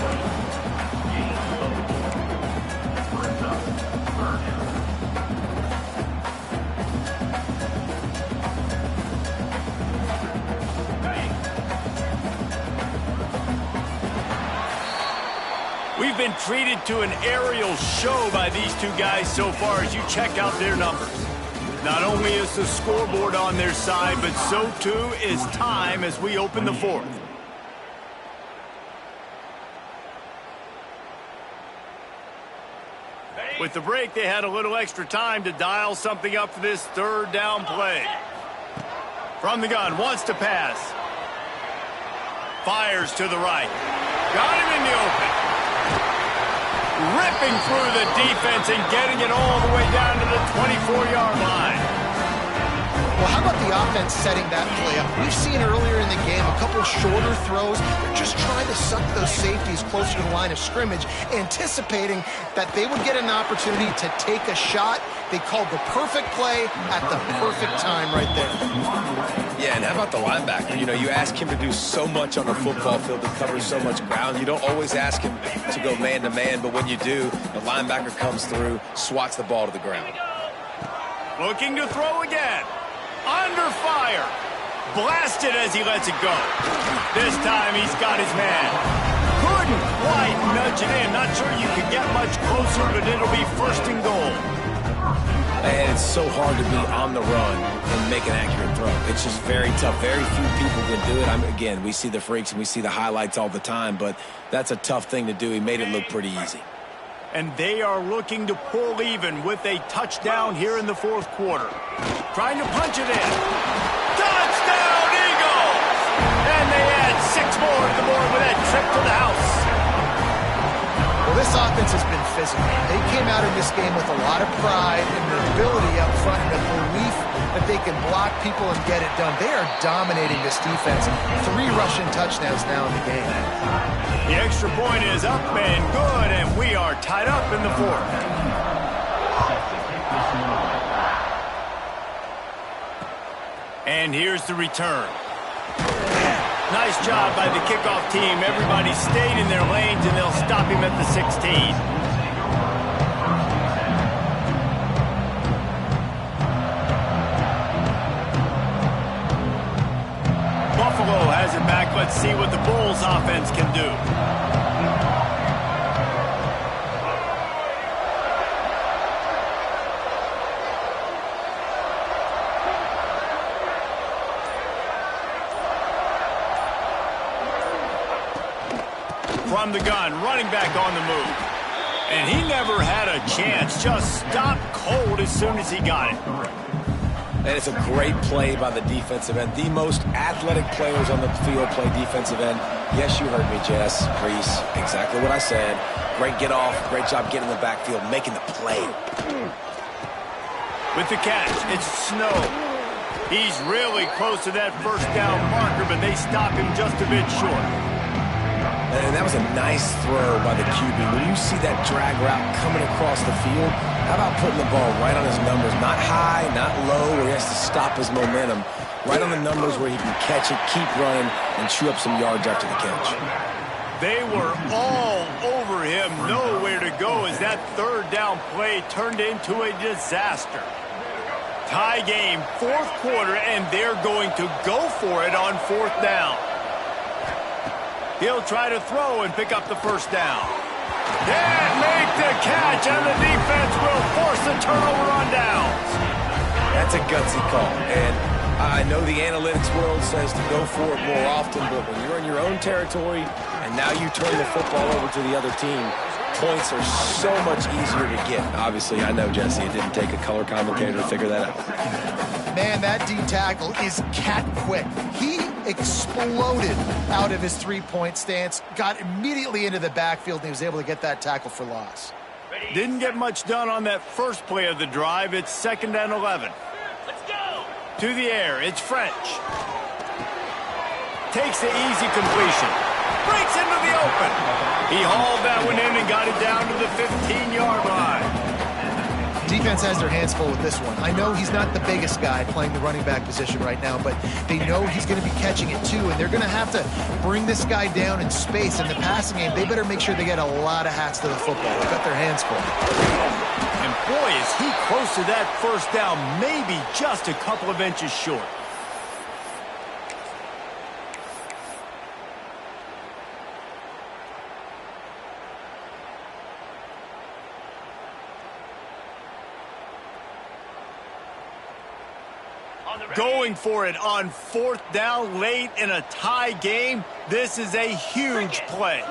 We've been treated to an aerial show by these two guys so far as you check out their numbers. Not only is the scoreboard on their side, but so too is time as we open the 4th. With the break, they had a little extra time to dial something up for this 3rd down play. From the gun, wants to pass. Fires to the right. Got him in the open. Ripping through the defense and getting it all the way down to the 24-yard line. Well, how about the offense setting that play up? We've seen earlier in the game a couple shorter throws. They're just trying to suck those safeties closer to the line of scrimmage, anticipating that they would get an opportunity to take a shot. They called the perfect play at the perfect time right there. Yeah, and how about the linebacker? You know, you ask him to do so much on the football field, to cover so much ground. You don't always ask him to go man-to-man, but when you do, the linebacker comes through, swats the ball to the ground. Looking to throw again. Under fire. Blasted as he lets it go. This time he's got his man. Couldn't quite nudge it in. Not sure you could get much closer, but it'll be 1st and goal. And it's so hard to be on the run and make an accurate throw. It's just very tough. Very few people can do it. Again, we see the freaks and we see the highlights all the time, but that's a tough thing to do. He made it look pretty easy. And they are looking to pull even with a touchdown here in the 4th quarter. Trying to punch it in. Touchdown, Eagles! And they add 6 more to the board with that trip to the house. Well, this offense has been physical. They came out in this game with a lot of pride and their ability up front and the belief that they can block people and get it done. They are dominating this defense. 3 rushing touchdowns now in the game. The extra point is up and good, and we are tied up in the 4th. And here's the return. Nice job by the kickoff team. Everybody stayed in their lanes, and they'll stop him at the 16. Buffalo has it back. Let's see what the Bulls offense can do. From the gun, running back on the move. And he never had a chance, just stopped cold as soon as he got it. And it's a great play by the defensive end. The most athletic players on the field play defensive end. Yes, you heard me, Jess, Reese. Exactly what I said. Great get off, great job getting in the backfield, making the play. With the catch, it's Snow. He's really close to that 1st down marker, but they stop him just a bit short. And that was a nice throw by the QB. When you see that drag route coming across the field, how about putting the ball right on his numbers? Not high, not low, where he has to stop his momentum. Right on the numbers where he can catch it, keep running, and chew up some yards after the catch. They were all over him, nowhere to go as that third down play turned into a disaster. Tie game, fourth quarter, and they're going to go for it on fourth down. He'll try to throw and pick up the first down. Can't make the catch, and the defense will force the turnover on downs. That's a gutsy call, and I know the analytics world says to go for it more often, but when you're in your own territory and now you turn the football over to the other team, points are so much easier to get. Obviously, I know, Jesse, it didn't take a color commentator to figure that out. Man, that D tackle is cat quick. He exploded out of his three-point stance, got immediately into the backfield, and he was able to get that tackle for loss. Didn't get much done on that first play of the drive. It's 2nd and 11. Let's go. To the air, it's French. Takes the easy completion. Breaks into the open. He hauled that one in and got it down to the 15-yard line. Defense has their hands full with this one. I know he's not the biggest guy playing the running back position right now, but they know he's going to be catching it too, and they're going to have to bring this guy down in space. In the passing game, they better make sure they get a lot of hats to the football. They've got their hands full. And boy, is he close to that first down, maybe just a couple of inches short. Going for it on fourth down late in a tie game. This is a huge play.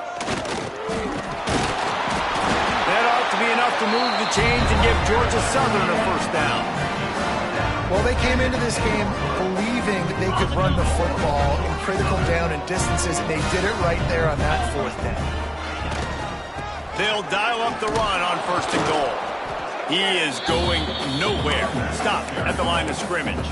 That ought to be enough to move the chains and give Georgia Southern a first down. Well, they came into this game believing that they could run the football in critical down and distances, and they did it right there on that fourth down. They'll dial up the run on 1st and goal. He is going nowhere. Stop at the line of scrimmage.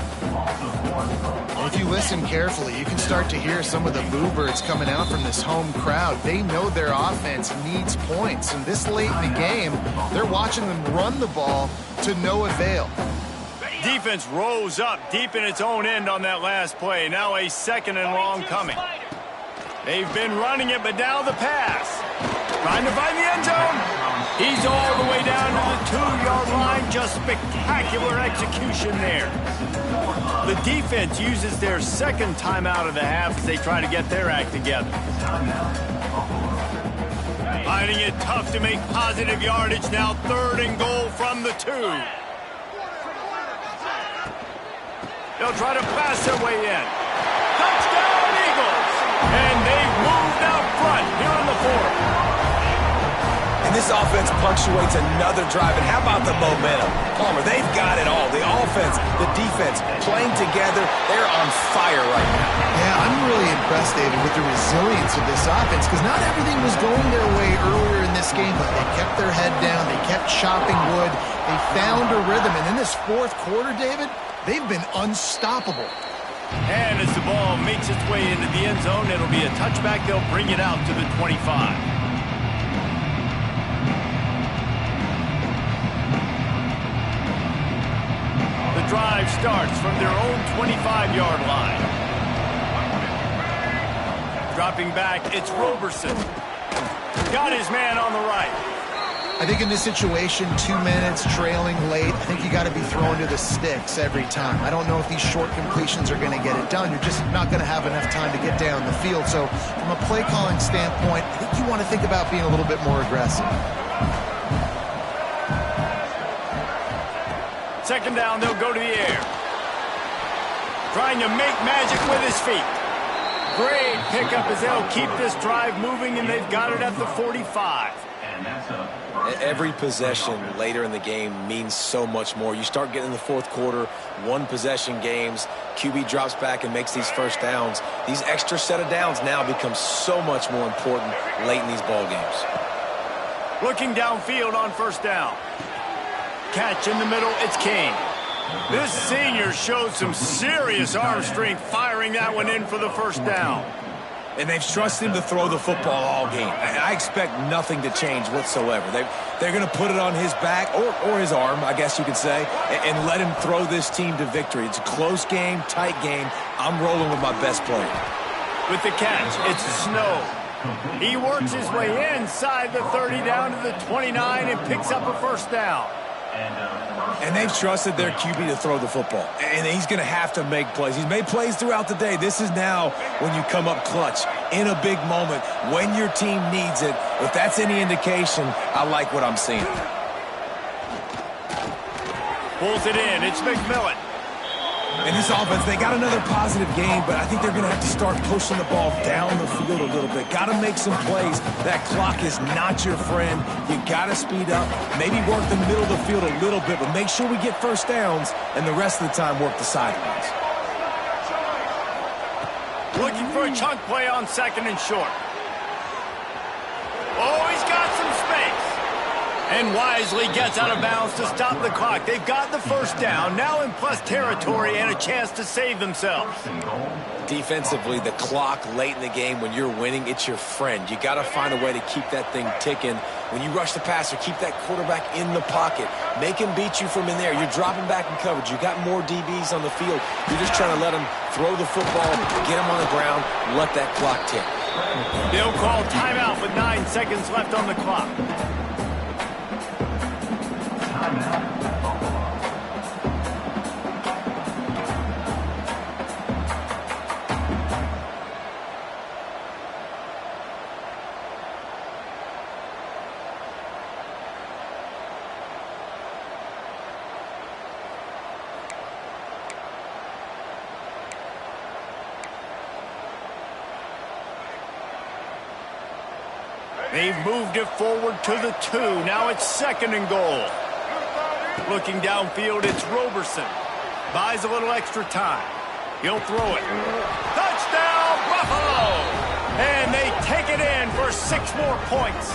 If you listen carefully, you can start to hear some of the boo birds coming out from this home crowd. They know their offense needs points, and this late in the game, they're watching them run the ball to no avail. Defense rose up deep in its own end on that last play. Now a 2nd and long coming. They've been running it, but now the pass. Trying to find the end zone. He's all the way down to the 2-yard line. Just spectacular execution there. The defense uses their 2nd timeout of the half as they try to get their act together. Finding it tough to make positive yardage. Now 3rd and goal from the 2. They'll try to pass their way in. Touchdown, Eagles! And they've moved out front here in the 4th. And this offense punctuates another drive. And how about the momentum? Palmer, they've got it all. The offense, the defense, playing together. They're on fire right now. Yeah, I'm really impressed, David, with the resilience of this offense, because not everything was going their way earlier in this game, but they kept their head down. They kept chopping wood. They found a rhythm. And in this 4th quarter, David, they've been unstoppable. And as the ball makes its way into the end zone, it'll be a touchback. They'll bring it out to the 25. The drive starts from their own 25-yard line. Dropping back, it's Roberson. Got his man on the right. I think in this situation, 2 minutes, trailing late, I think you got to be throwing to the sticks every time. I don't know if these short completions are going to get it done. You're just not going to have enough time to get down the field. So from a play calling standpoint, I think you want to think about being a little bit more aggressive. 2nd down, they'll go to the air. Trying to make magic with his feet. Great pickup as they'll keep this drive moving, and they've got it at the 45. Every possession later in the game means so much more. You start getting in the 4th quarter, 1-possession games, QB drops back and makes these first downs. These extra set of downs now become so much more important late in these ball games. Looking downfield on 1st down. Catch in the middle, it's King. This senior showed some serious arm strength firing that one in for the first down. And they've trusted him to throw the football all game. I expect nothing to change whatsoever. They're going to put it on his back, or his arm, I guess you could say, and let him throw this team to victory. It's a close game, tight game. I'm rolling with my best player. With the catch, it's Snow. He works his way inside the 30 down to the 29 and picks up a first down. And they've trusted their QB to throw the football. And he's going to have to make plays. He's made plays throughout the day. This is now when you come up clutch in a big moment when your team needs it. If that's any indication, I like what I'm seeing. Pulls it in. It's McMillan. And this offense, they got another positive game, but I think they're going to have to start pushing the ball down the field a little bit. Got to make some plays. That clock is not your friend. You got to speed up, maybe work the middle of the field a little bit, but make sure we get first downs, and the rest of the time work the sidelines. Looking for a chunk play on second and short. Oh, he's got some space. And wisely gets out of bounds to stop the clock. They've got the first down, now in plus territory and a chance to save themselves. Defensively, the clock late in the game, when you're winning, it's your friend. You got to find a way to keep that thing ticking. When you rush the passer, keep that quarterback in the pocket. Make him beat you from in there. You're dropping back in coverage. You got more DBs on the field. You're just trying to let him throw the football, get him on the ground, let that clock tick. They'll call timeout with 9 seconds left on the clock. They've moved it forward to the 2. Now it's second and goal. Looking downfield, it's Roberson. Buys a little extra time. He'll throw it. Touchdown, Buffalo! And they take it in for 6 more points.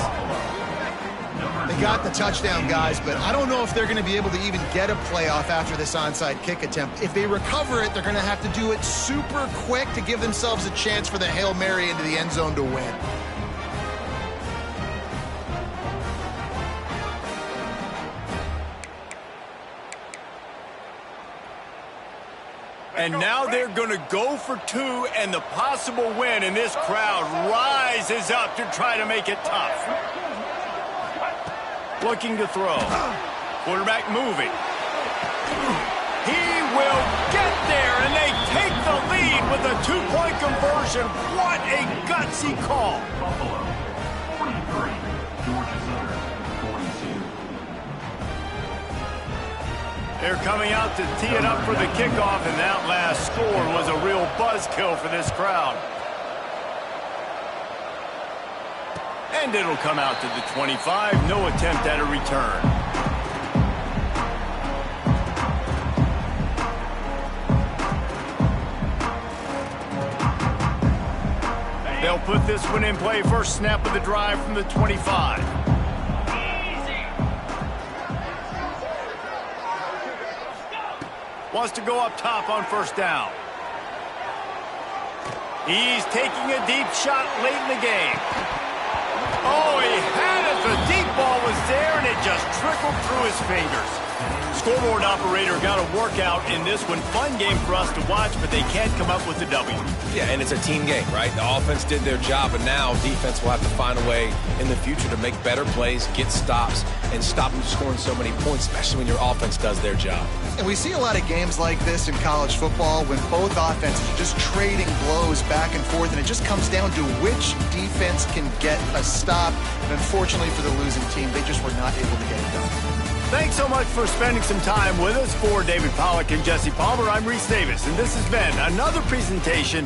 They got the touchdown, guys, but I don't know if they're going to be able to even get a playoff after this onside kick attempt. If they recover it, they're going to have to do it super quick to give themselves a chance for the Hail Mary into the end zone to win. And now they're going to go for 2 and the possible win, and this crowd rises up to try to make it tough. Looking to throw. Quarterback moving. He will get there, and they take the lead with a 2-point conversion. What a gutsy call. Buffalo, 43. Georgia Southern, 42. They're coming out to tee it up for the kickoff, and that last score was a real buzzkill for this crowd. And it'll come out to the 25. No attempt at a return. They'll put this one in play. First snap of the drive from the 25. Wants to go up top on first down. He's taking a deep shot late in the game. Oh, he had it. The deep ball was there, and it just trickled through his fingers. Scoreboard operator got a workout in this one. Fun game for us to watch, but they can't come up with the W. Yeah, and it's a team game, right? The offense did their job, and now defense will have to find a way in the future to make better plays, get stops, and stop them scoring so many points, especially when your offense does their job. And we see a lot of games like this in college football when both offenses are just trading blows back and forth, and it just comes down to which defense can get a stop. And unfortunately for the losing team, they just were not able to get it done. Thanks so much for spending some time with us. For David Pollack and Jesse Palmer, I'm Reese Davis, and this has been another presentation